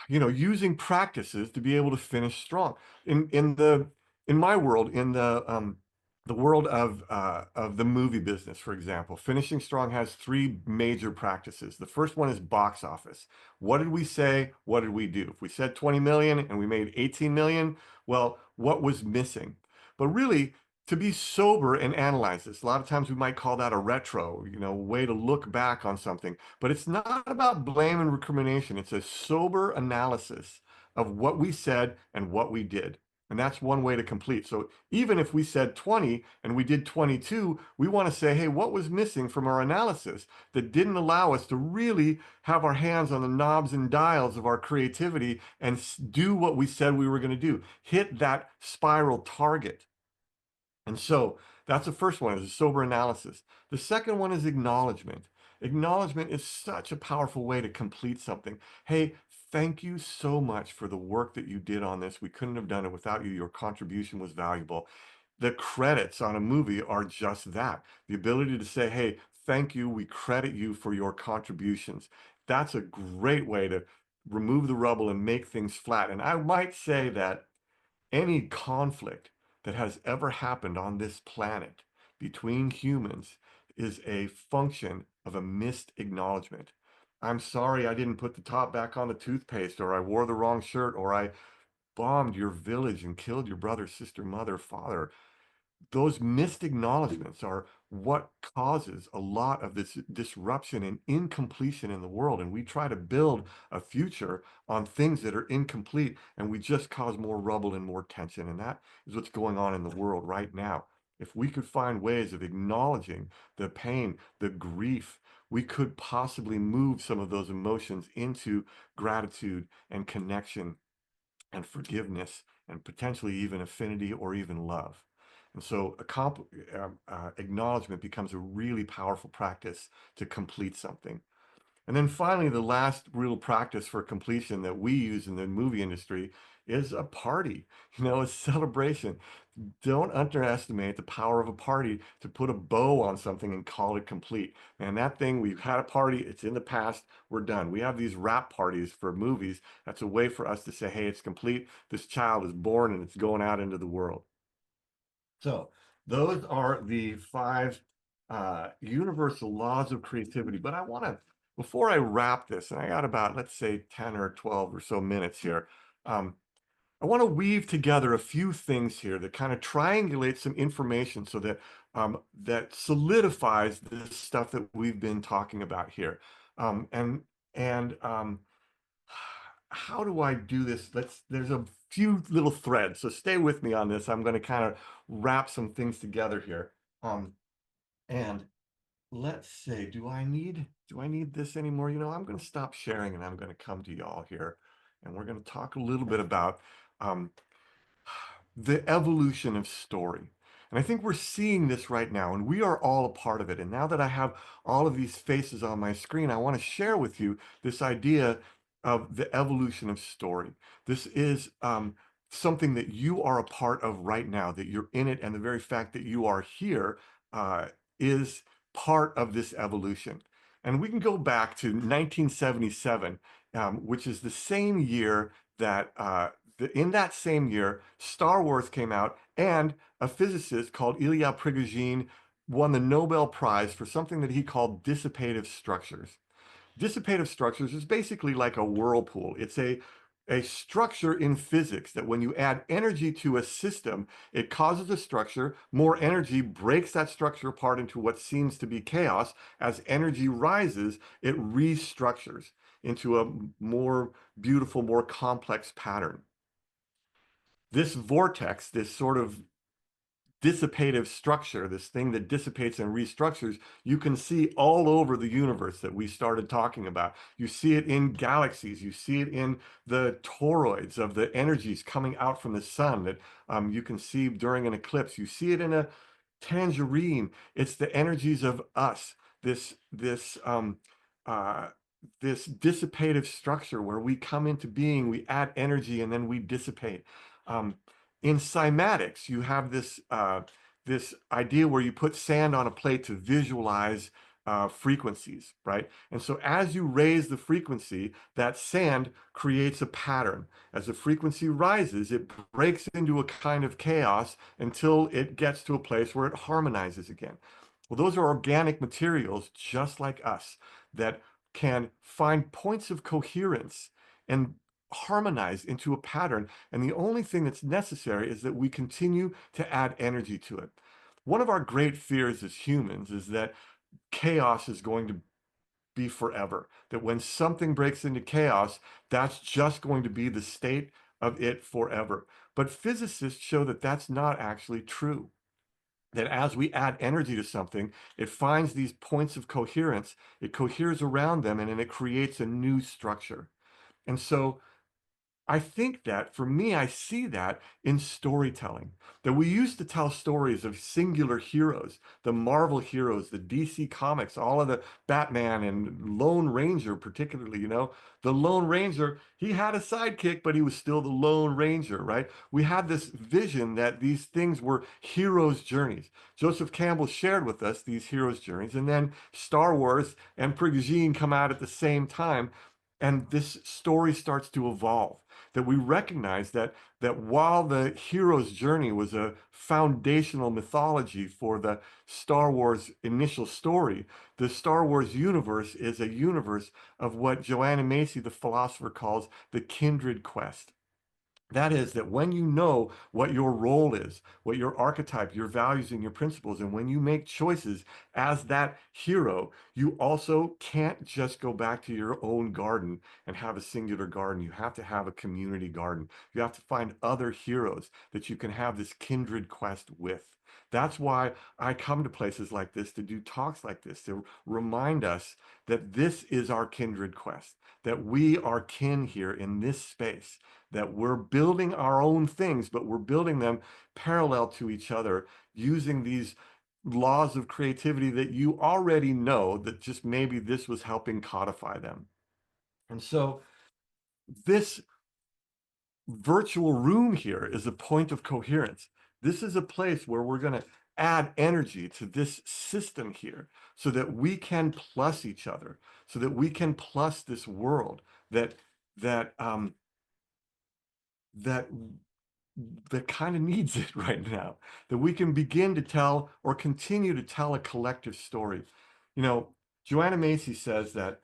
using practices to be able to finish strong. In my world, in the world of the movie business, for example, finishing strong has three major practices. The first one is box office. What did we say? What did we do? If we said 20 million and we made 18 million, well, what was missing? But really, to be sober and analyze this, a lot of times we might call that a retro, way to look back on something. But it's not about blame and recrimination. It's a sober analysis of what we said and what we did. And that's one way to complete. So even if we said 20 and we did 22, we want to say, hey, what was missing from our analysis that didn't allow us to really have our hands on the knobs and dials of our creativity and do what we said we were going to do, hit that spiral target. And so that's the first one, is a sober analysis. The second one is acknowledgement. Acknowledgement is such a powerful way to complete something. Hey, thank you so much for the work that you did on this. We couldn't have done it without you. Your contribution was valuable. The credits on a movie are just that. The ability to say, hey, thank you. We credit you for your contributions. That's a great way to remove the rubble and make things flat. And I might say that any conflict that has ever happened on this planet between humans is a function of a missed acknowledgement. I'm sorry I didn't put the top back on the toothpaste, or I wore the wrong shirt, or I bombed your village and killed your brother, sister, mother, father. Those missed acknowledgments are what causes a lot of this disruption and incompletion in the world. And we try to build a future on things that are incomplete, and we just cause more rubble and more tension. And that is what's going on in the world right now. If we could find ways of acknowledging the pain, the grief, we could possibly move some of those emotions into gratitude and connection and forgiveness, and potentially even affinity or even love. And so acknowledgement becomes a really powerful practice to complete something. And then finally, the last real practice for completion that we use in the movie industry is a party, a celebration. Don't underestimate the power of a party to put a bow on something and call it complete. And that thing, we've had a party, it's in the past, we're done. We have these wrap parties for movies. That's a way for us to say, hey, it's complete. This child is born and it's going out into the world. So those are the 5 universal laws of creativity. But I want to, before I wrap this, and I got about, let's say, 10 or 12 or so minutes here, I want to weave together a few things here that kind of triangulate some information so that that solidifies this stuff that we've been talking about here. And how do I do this? There's a few little threads, so stay with me on this. I'm going to kind of wrap some things together here. And let's say, do I need this anymore? I'm going to stop sharing and I'm going to come to y'all here, and we're going to talk a little bit about the evolution of story. And I think we're seeing this right now, and we are all a part of it. And now that I have all of these faces on my screen, I want to share with you this idea of the evolution of story. This is something that you are a part of right now, that you're in it, and the very fact that you are here is part of this evolution. And we can go back to 1977, which is the same year that in that same year, Star Wars came out, and a physicist called Ilya Prigogine won the Nobel Prize for something that he called dissipative structures. Dissipative structures is basically like a whirlpool. It's a structure in physics that when you add energy to a system, it causes a structure. More energy breaks that structure apart into what seems to be chaos. As energy rises, it restructures into a more beautiful, more complex pattern. This vortex, this sort of dissipative structure, this thing that dissipates and restructures, you can see all over the universe that we started talking about. You see it in galaxies. You see it in the toroids of the energies coming out from the sun that you can see during an eclipse. You see it in a tangerine. It's the energies of us, this dissipative structure where we come into being, we add energy, and then we dissipate. In cymatics, you have this this idea where you put sand on a plate to visualize frequencies, right? And so as you raise the frequency, that sand creates a pattern. As the frequency rises, it breaks into a kind of chaos until it gets to a place where it harmonizes again. Well, those are organic materials just like us that can find points of coherence and harmonize into a pattern. And the only thing that's necessary is that we continue to add energy to it. One of our great fears as humans is that chaos is going to be forever, that when something breaks into chaos, that's just going to be the state of it forever. But physicists show that that's not actually true. That as we add energy to something, it finds these points of coherence, it coheres around them, and then it creates a new structure. And so I think that for me, I see that in storytelling, that we used to tell stories of singular heroes, the Marvel heroes, the DC comics, all of the Batman and Lone Ranger, particularly, the Lone Ranger, he had a sidekick, but he was still the Lone Ranger, right? We had this vision that these things were heroes' journeys. Joseph Campbell shared with us these heroes' journeys, and then Star Wars and Prigogine come out at the same time. And this story starts to evolve, that we recognize that while the hero's journey was a foundational mythology for the Star Wars initial story, the Star Wars universe is a universe of what Joanna Macy, the philosopher, calls the kindred quest. That is, that when you know what your role is, what your archetype, your values, and your principles, and when you make choices as that hero, you also can't just go back to your own garden and have a singular garden. You have to have a community garden. You have to find other heroes that you can have this kindred quest with. That's why I come to places like this to do talks like this, to remind us that this is our kindred quest, that we are kin here in this space, that we're building our own things, but we're building them parallel to each other using these laws of creativity that you already know, that just maybe this was helping codify them. And so this virtual room here is a point of coherence. This is a place where we're going to add energy to this system here so that we can plus each other, so that we can plus this world that that that that kind of needs it right now, that we can begin to tell or continue to tell a collective story. Joanna Macy says that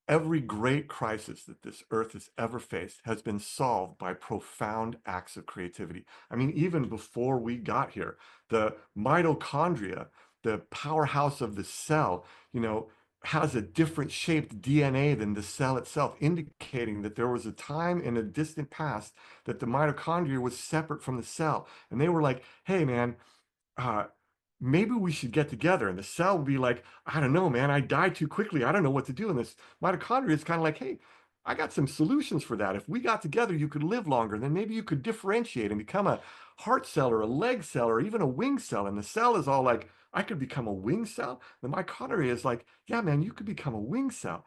every great crisis that this earth has ever faced has been solved by profound acts of creativity. I mean, even before we got here, the mitochondria, the powerhouse of the cell, has a different shaped DNA than the cell itself, indicating that there was a time in a distant past that the mitochondria was separate from the cell. And they were like, hey, man, uh, maybe we should get together. And the cell would be like, I don't know, man, I died too quickly. I don't know what to do. And this mitochondria is kind of like, hey, I got some solutions for that. If we got together, you could live longer. Then maybe you could differentiate and become a heart cell or a leg cell or even a wing cell. And the cell is all like, I could become a wing cell. The mitochondria is like, yeah, man, you could become a wing cell.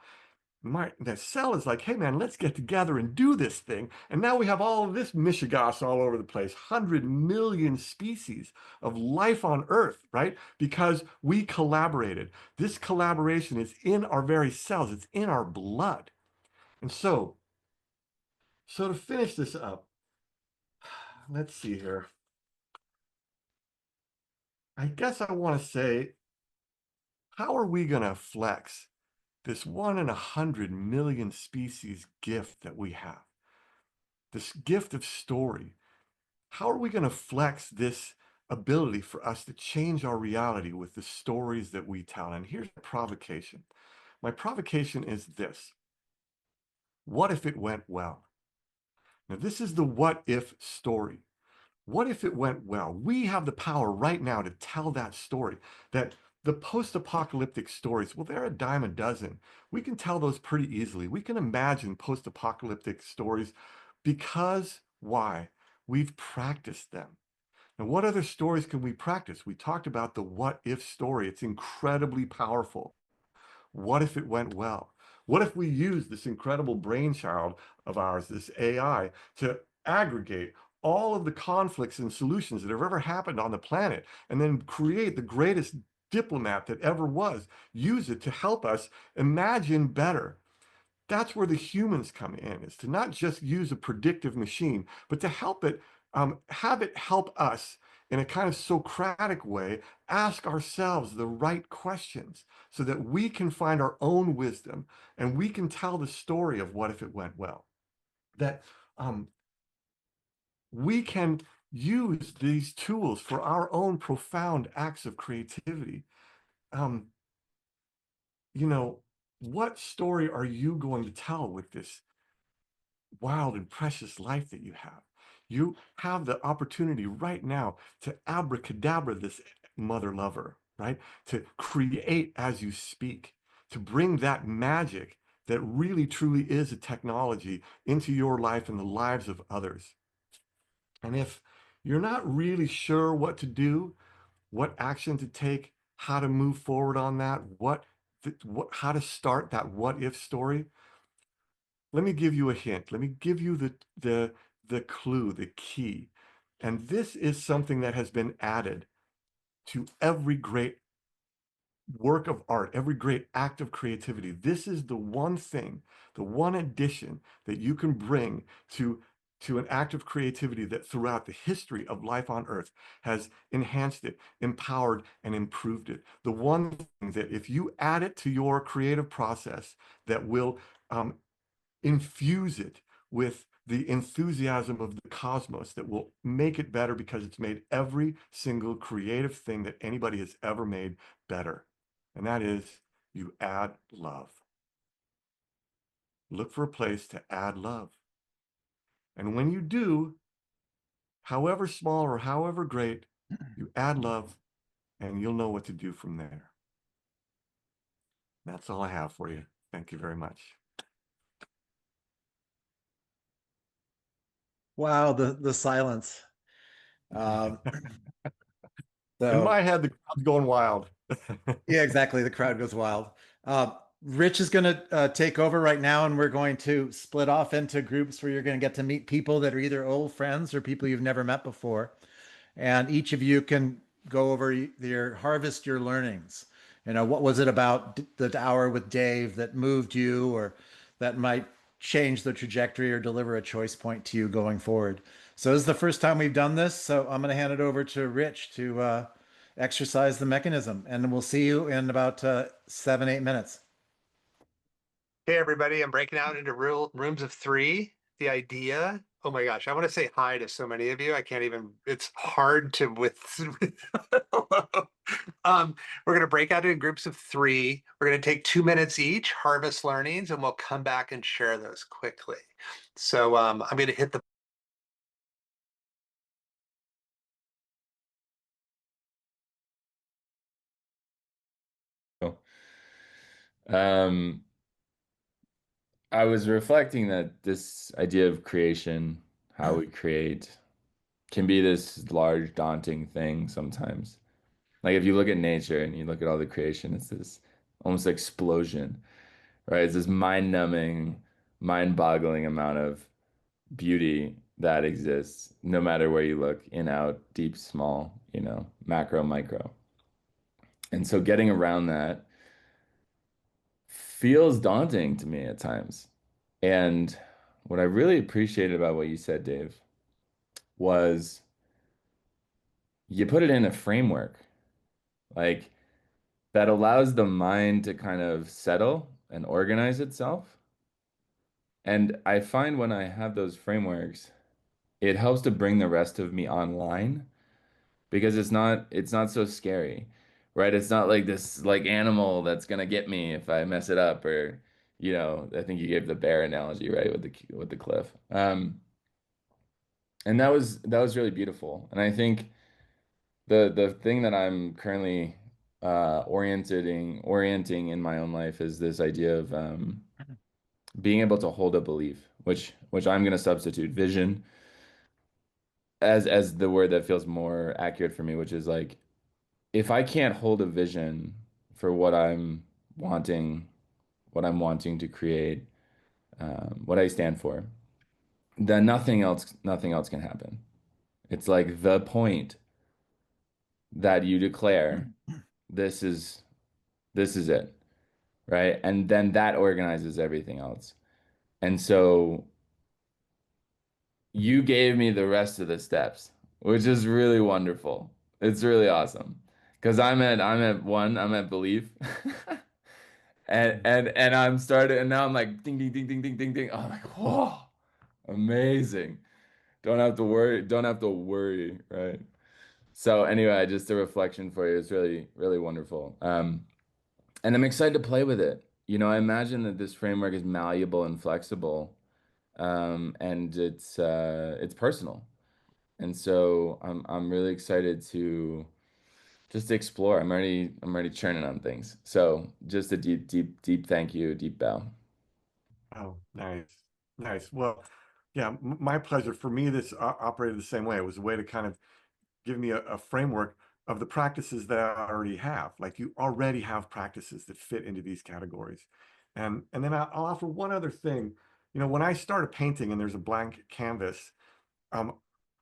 The cell is like, hey, man, let's get together and do this thing. And now we have all of this mishigas all over the place, 100 million species of life on Earth, right? Because we collaborated. This collaboration is in our very cells. It's in our blood. And so to finish this up, let's see here. I guess I want to say, how are we going to flex this 1 in 100 million species gift that we have? This gift of story. How are we going to flex this ability for us to change our reality with the stories that we tell? And here's the provocation. My provocation is this. What if it went well? Now, this is the what if story. What if it went well? We have the power right now to tell that story, that the post-apocalyptic stories, well, they're a dime a dozen. We can tell those pretty easily. We can imagine post-apocalyptic stories because why? We've practiced them. And what other stories can we practice? We talked about the what if story. It's incredibly powerful. What if it went well? What if we use this incredible brainchild of ours, this AI, to aggregate all of the conflicts and solutions that have ever happened on the planet and then create the greatest diplomat that ever was, use it to help us imagine better? That's where the humans come in, is to not just use a predictive machine, but to help it, have it help us in a kind of Socratic way, ask ourselves the right questions so that we can find our own wisdom and we can tell the story of what if it went well. That we can use these tools for our own profound acts of creativity. Um, what story are you going to tell with this wild and precious life that you have? You have the opportunity right now to abracadabra this mother lover, right? To create as you speak, to bring that magic that really truly is a technology into your life and the lives of others. And if you're not really sure what to do, what action to take, how to move forward on that, how to start that what if story, let me give you a hint. Let me give you the clue, the key. And this is something that has been added to every great work of art, every great act of creativity. This is the one thing, the one addition that you can bring to an act of creativity that throughout the history of life on Earth has enhanced it, empowered, and improved it. The one thing that if you add it to your creative process that will infuse it with the enthusiasm of the cosmos that will make it better because it's made every single creative thing that anybody has ever made better. And that is you add love. Look for a place to add love. And when you do, however small or however great, you add love and you'll know what to do from there. That's all I have for you. Thank you very much. Wow, the silence. Um, In so my head, the crowd's going wild. yeah, exactly. The crowd goes wild. Rich is going to take over right now, and we're going to split off into groups where you're going to get to meet people that are either old friends or people you've never met before. And each of you can go over your harvest your learnings. You know, what was it about the hour with Dave that moved you, or that might change the trajectory or deliver a choice point to you going forward? So this is the first time we've done this, so I'm going to hand it over to Rich to exercise the mechanism, and we'll see you in about 7, 8 minutes. Hey everybody, I'm breaking out into real rooms of three. The idea, oh my gosh, I want to say hi to so many of you. I can't even, it's hard to with we're gonna break out in groups of three. We're gonna take 2 minutes each, harvest learnings, and we'll come back and share those quickly. So I'm gonna hit the Um, I was reflecting that this idea of creation, how we create, can be this large, daunting thing sometimes. Like if you look at nature and you look at all the creation, it's this almost explosion, right? It's this mind-numbing, mind-boggling amount of beauty that exists, no matter where you look, in, out, deep, small, macro, micro. And so getting around that feels daunting to me at times. And what I really appreciated about what you said, Dave, was you put it in a framework like that allows the mind to kind of settle and organize itself. And I find when I have those frameworks, it helps to bring the rest of me online because it's not so scary, right? It's not like this like animal that's gonna get me if I mess it up or I think you gave the bear analogy, right, with the cliff. And that was really beautiful. And I think the thing that I'm currently orienting in my own life is this idea of being able to hold a belief, which I'm gonna substitute vision as the word that feels more accurate for me, which is like if I can't hold a vision for wanting, what I'm wanting to create, what I stand for, then nothing else can happen. It's like the point that you declare this is this is it, right? And then that organizes everything else. And so you gave me the rest of the steps, which is really wonderful. It's really awesome. Because I'm at belief. And I'm started and now I'm like ding ding ding ding ding ding ding. I'm like, whoa, amazing. Don't have to worry, right? So anyway, just a reflection for you. It's really, really wonderful. And I'm excited to play with it. I imagine that this framework is malleable and flexible, and it's personal. And so I'm really excited to just explore. I'm already churning on things. So just a deep thank you, deep bow. Oh, nice. Nice. Well, yeah, my pleasure. For me, this operated the same way. It was a way to kind of give me a framework of the practices that I already have. Like you already have practices that fit into these categories. And then I'll offer one other thing. You know, when I start a painting and there's a blank canvas, um,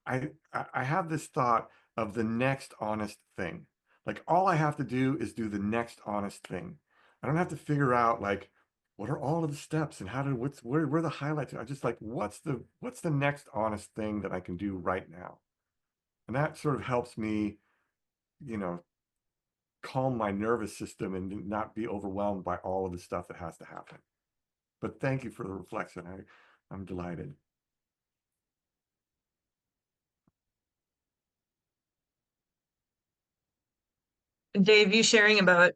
I have this thought of the next honest thing. Like all I have to do is do the next honest thing. I don't have to figure out like what are all of the steps and how to where are the highlights. I just like what's the next honest thing that I can do right now. And that sort of helps me, you know, calm my nervous system and not be overwhelmed by all of the stuff that has to happen. But thank you for the reflection. I'm delighted. Dave, you sharing about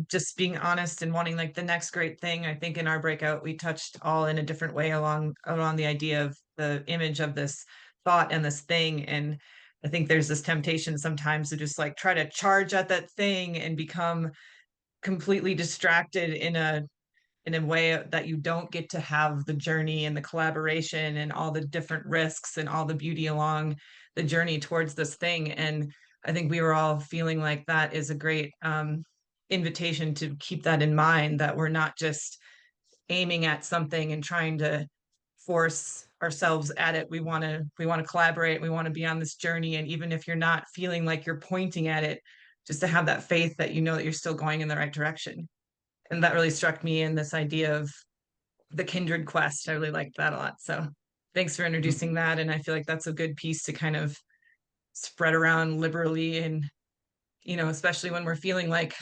just being honest and wanting like the next great thing. I think in our breakout we touched all in a different way along the idea of the image of this thought and this thing. And I think there's this temptation sometimes to just like try to charge at that thing and become completely distracted in a way that you don't get to have the journey and the collaboration and all the different risks and all the beauty along the journey towards this thing. And I think we were all feeling like that is a great invitation to keep that in mind, that we're not just aiming at something and trying to force ourselves at it. We want to collaborate. We want to be on this journey. And even if you're not feeling like you're pointing at it, just to have that faith that you know that you're still going in the right direction. And that really struck me in this idea of the kindred quest. I really liked that a lot. So thanks for introducing that. And I feel like that's a good piece to kind of spread around liberally. And, especially when we're feeling like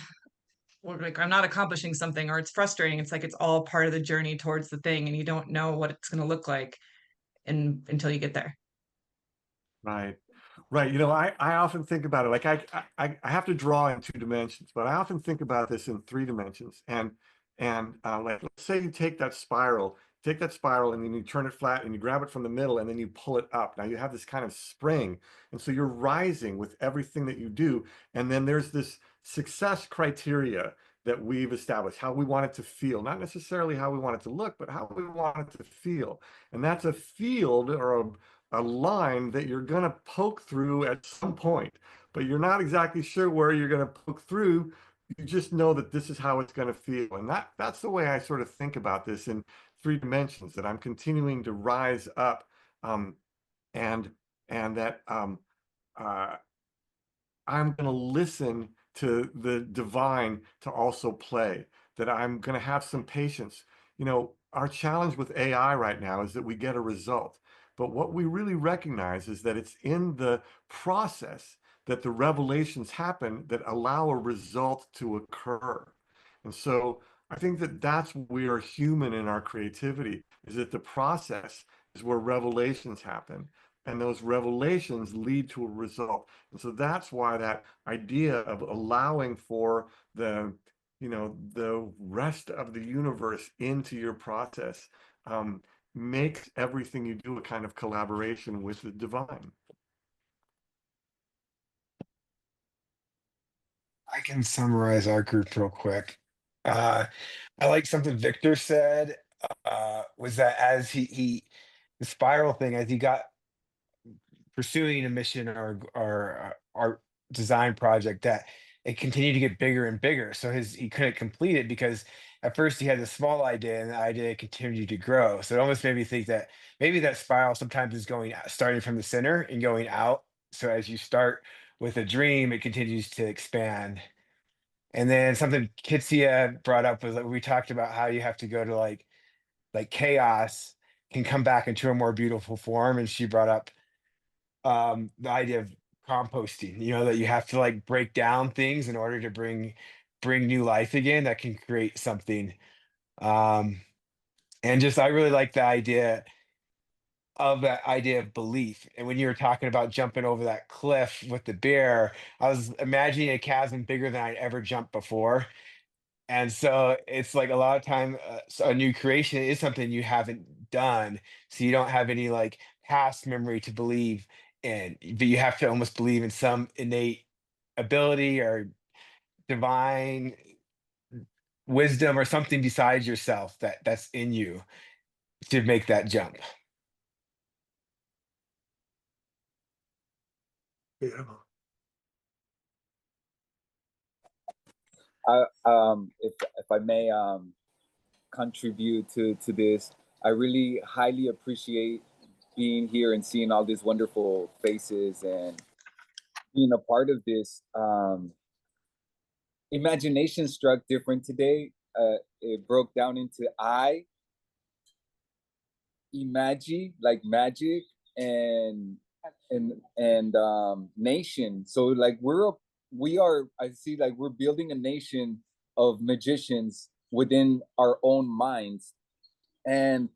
I'm not accomplishing something or it's frustrating. It's like it's all part of the journey towards the thing and you don't know what it's going to look like until you get there. Right. Right. You know, I often think about it like I have to draw in 2 dimensions, but I often think about this in 3 dimensions. And like let's say you take that spiral and then you turn it flat and you grab it from the middle and then you pull it up. Now you have this kind of spring. And so you're rising with everything that you do. And then there's this success criteria that we've established, how we want it to feel, not necessarily how we want it to look, but how we want it to feel. And that's a field or a line that you're going to poke through at some point, but you're not exactly sure where you're going to poke through. You just know that this is how it's going to feel. And that's the way I sort of think about this in 3 dimensions, that I'm continuing to rise up, and that uh, I'm going to listen to the divine to also play, that I'm going to have some patience. You know, our challenge with AI right now is that we get a result. But what we really recognize is that it's in the process that the revelations happen that allow a result to occur. And so I think that that's where we are human in our creativity, is that the process is where revelations happen. And those revelations lead to a result. And so that's why that idea of allowing for the rest of the universe into your process makes everything you do a kind of collaboration with the divine. I can summarize our group real quick. I like something Victor said, was that as the spiral thing, as he got pursuing a mission or our design project, that it continued to get bigger and bigger. So he couldn't complete it because at first he had a small idea and the idea continued to grow. So it almost made me think that maybe that spiral sometimes is starting from the center and going out. So as you start with a dream, it continues to expand. And then something Kitsia brought up was that we talked about how you have to go to like chaos can come back into a more beautiful form. And she brought up the idea of composting, that you have to like break down things in order to bring new life again that can create something. um and just I really like the idea of belief. And when you were talking about jumping over that cliff with the bear, I was imagining a chasm bigger than I'd ever jumped before. And so it's like a lot of time, so a new creation is something you haven't done, so you don't have any like past memory to believe and but you have to almost believe in some innate ability or divine wisdom or something besides yourself that's in you to make that jump. Beautiful. If I may contribute to this, I really highly appreciate being here and seeing all these wonderful faces and being a part of this. Imagination struck different today. It broke down into I imagine, like magic, and nation. So like we are, I see, like we're building a nation of magicians within our own minds. And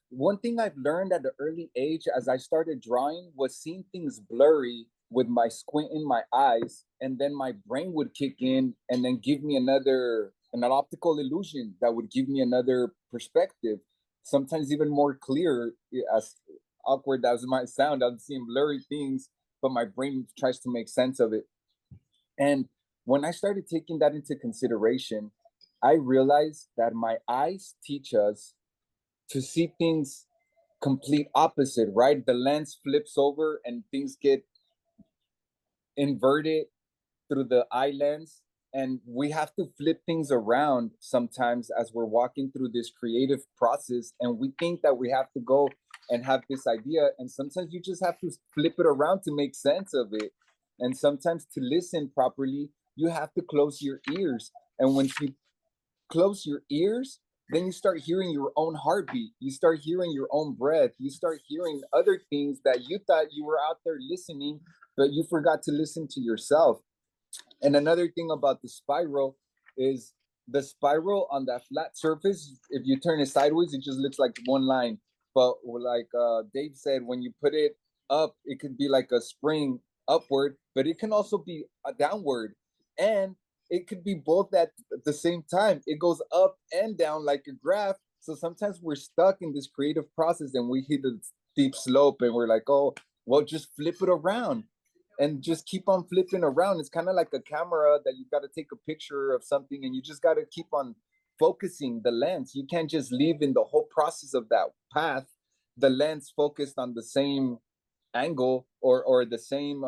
one thing I've learned at an early age as I started drawing was seeing things blurry with my squint in my eyes, and then my brain would kick in and then give me an optical illusion that would give me another perspective, sometimes even more clear. As awkward as it might sound, I'm seeing blurry things, but my brain tries to make sense of it. And when I started taking that into consideration, I realized that my eyes teach us to see things complete opposite, right? The lens flips over and things get inverted through the eye lens. And we have to flip things around sometimes as we're walking through this creative process. And we think that we have to go and have this idea. And sometimes you just have to flip it around to make sense of it. And sometimes to listen properly, you have to close your ears. And once you close your ears, then you start hearing your own heartbeat. You start hearing your own breath. You start hearing other things that you thought you were out there listening, but you forgot to listen to yourself. And another thing about the spiral is the spiral on that flat surface, if you turn it sideways, it just looks like one line. But like Dave said, when you put it up, it could be like a spring upward, but it can also be a downward. And it could be both at the same time. It goes up and down like a graph. So sometimes we're stuck in this creative process and we hit a steep slope and we're like, oh, well, just flip it around and just keep on flipping around. It's kind of like a camera that you got to take a picture of something and you just got to keep on focusing the lens. You can't just leave in the whole process of that path the lens focused on the same angle or the same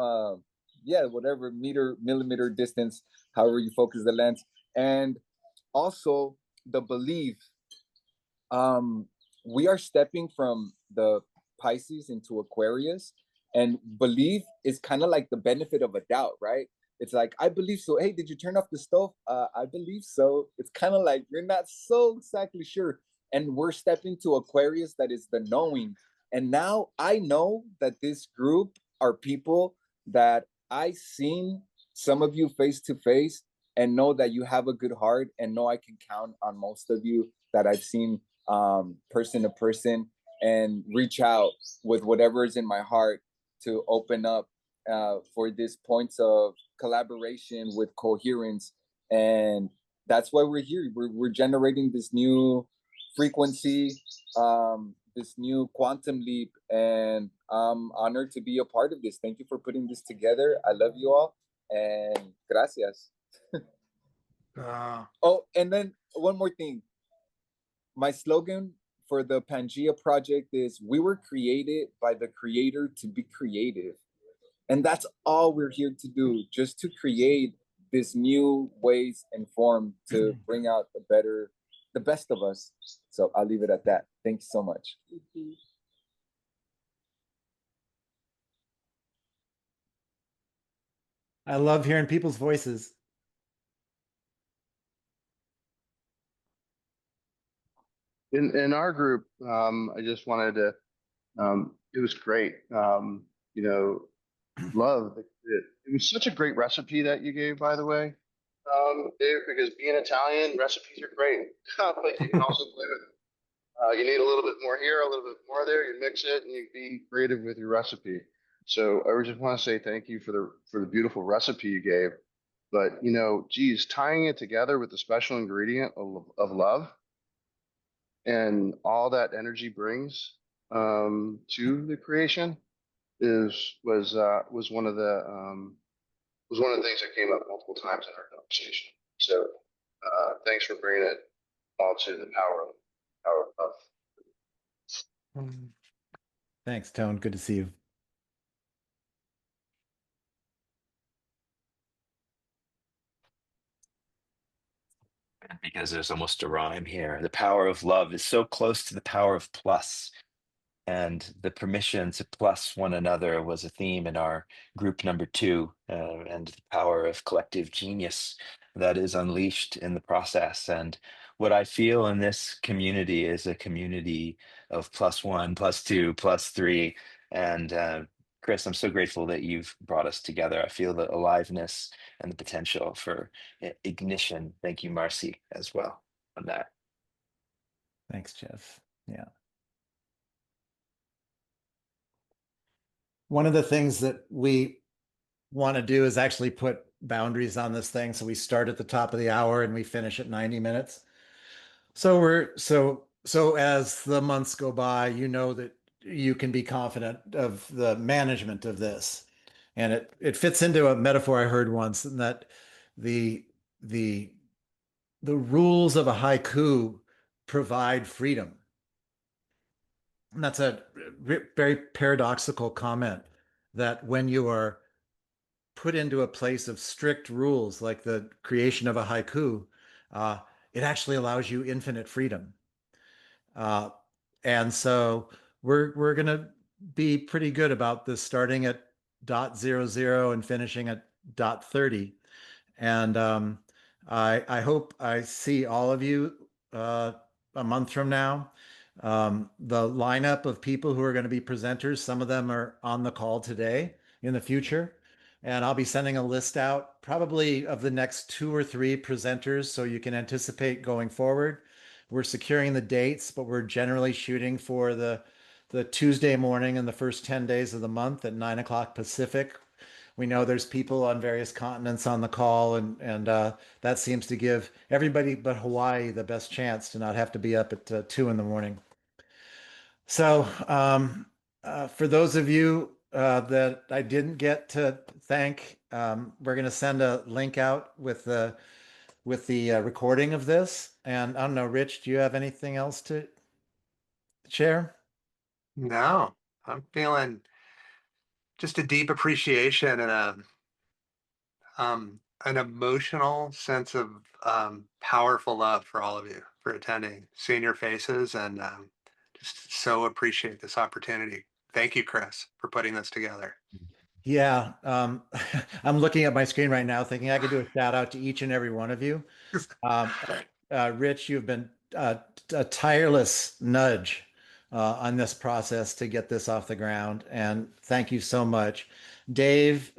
whatever millimeter distance, however you focus the lens. And also the belief, we are stepping from the Pisces into Aquarius, and belief is kind of like the benefit of a doubt, right? It's like, I believe so. Hey, did you turn off the stove? I believe so. It's kind of like you're not so exactly sure. And we're stepping to Aquarius, that is the knowing. And now I know that this group are people that I seen some of you face to face, and know that you have a good heart, and know I can count on most of you that I've seen person to person, and reach out with whatever is in my heart to open up for these points of collaboration with coherence. And that's why we're here. We're generating this new frequency, this new quantum leap, and I'm honored to be a part of this. Thank you for putting this together. I love you all, and gracias. Oh, and then one more thing. My slogan for the Pangea project is, we were created by the creator to be creative. And that's all we're here to do, just to create this new ways and form to bring out the best of us. So I'll leave it at that. Thank you so much. I love hearing people's voices. In our group, I just wanted to. It was great. You know, love it. It was such a great recipe that you gave, by the way, Dave. Because being Italian, recipes are great, but you can also play with. You need a little bit more here, a little bit more there. You mix it, and you be creative with your recipe. So I just want to say thank you for the beautiful recipe you gave. But you know, geez, tying it together with the special ingredient of love and all that energy brings to the creation. was one of the things that came up multiple times in our conversation. So thanks for bringing it all to the power of. Thanks, Tone. Good to see you. Because there's almost a rhyme here. The power of love is so close to the power of plus. And the permission to plus one another was a theme in our group number 2, and the power of collective genius that is unleashed in the process. And what I feel in this community is a community of +1, +2, +3. And Chris, I'm so grateful that you've brought us together. I feel the aliveness and the potential for ignition. Thank you, Marcy, as well on that. Thanks, Jeff. Yeah. One of the things that we want to do is actually put boundaries on this thing. So we start at the top of the hour and we finish at 90 minutes. So as the months go by, you know that you can be confident of the management of this. And it fits into a metaphor I heard once, and that the the rules of a haiku provide freedom. And that's a very paradoxical comment, that when you are put into a place of strict rules, like the creation of a haiku, it actually allows you infinite freedom. And so we're going to be pretty good about this, starting at .00 and finishing at .30. And I hope I see all of you a month from now. The lineup of people who are going to be presenters, some of them are on the call today in the future. And I'll be sending a list out probably of the next 2 or 3 presenters so you can anticipate going forward. We're securing the dates, but we're generally shooting for the Tuesday morning in the first 10 days of the month at 9 o'clock Pacific. We know there's people on various continents on the call, and that seems to give everybody but Hawaii the best chance to not have to be up at 2 in the morning. So for those of you that I didn't get to thank, we're going to send a link out with the recording of this. And I don't know, Rich, do you have anything else to share? No, I'm feeling just a deep appreciation and an emotional sense of powerful love for all of you for attending, seeing your faces, and just so appreciate this opportunity. Thank you, Chris, for putting this together. Yeah, I'm looking at my screen right now thinking I could do a shout out to each and every one of you. Rich, you've been a tireless nudge on this process to get this off the ground, and thank you so much. Dave,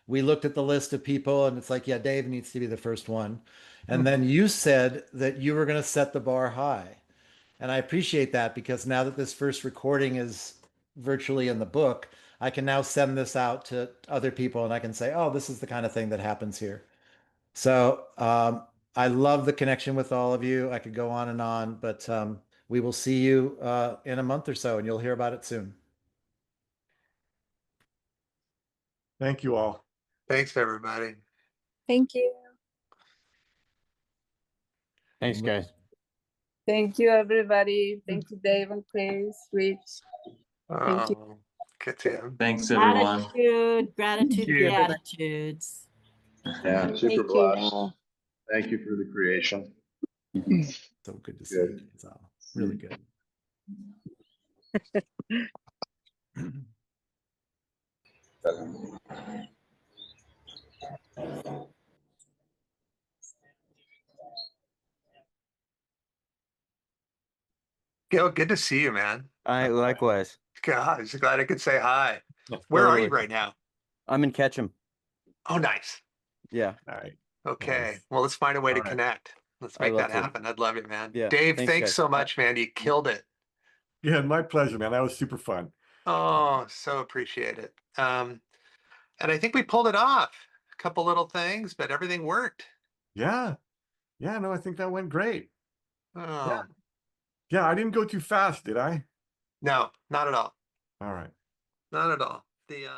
we looked at the list of people and it's like, yeah, Dave needs to be the first one. And then you said that you were going to set the bar high. And I appreciate that, because now that this first recording is virtually in the book, I can now send this out to other people and I can say, oh, this is the kind of thing that happens here. So I love the connection with all of you. I could go on, but we will see you in a month or so, and you'll hear about it soon. Thank you all. Thanks, everybody. Thank you. Thanks, guys. Thank you, everybody. Thank you, Dave and Chris, Rich. Thank you. Oh, good to you. Thanks, everyone. Gratitude, you. beatitudes. Yeah, super Thank blessed. you. Thank you for the creation. So good to see you. So, really good. Gil, good to see you, man. Likewise. Gosh, glad I could say hi. Where are you right now? I'm in Ketchum. Oh, nice. Yeah. All right. Okay. Nice. Well, let's find a way to All right. connect. Let's I'd make love that to. happen. I'd love it, man. Yeah. Dave, Thanks, thanks guys. so much, man. You killed it. Yeah, my pleasure, man. That was super fun. Oh, so appreciate it. And I think we pulled it off. A couple little things, but everything worked. Yeah. Yeah, no, I think that went great. Oh, Yeah, I didn't go too fast, did I? no, not at all. All right. Not at all. The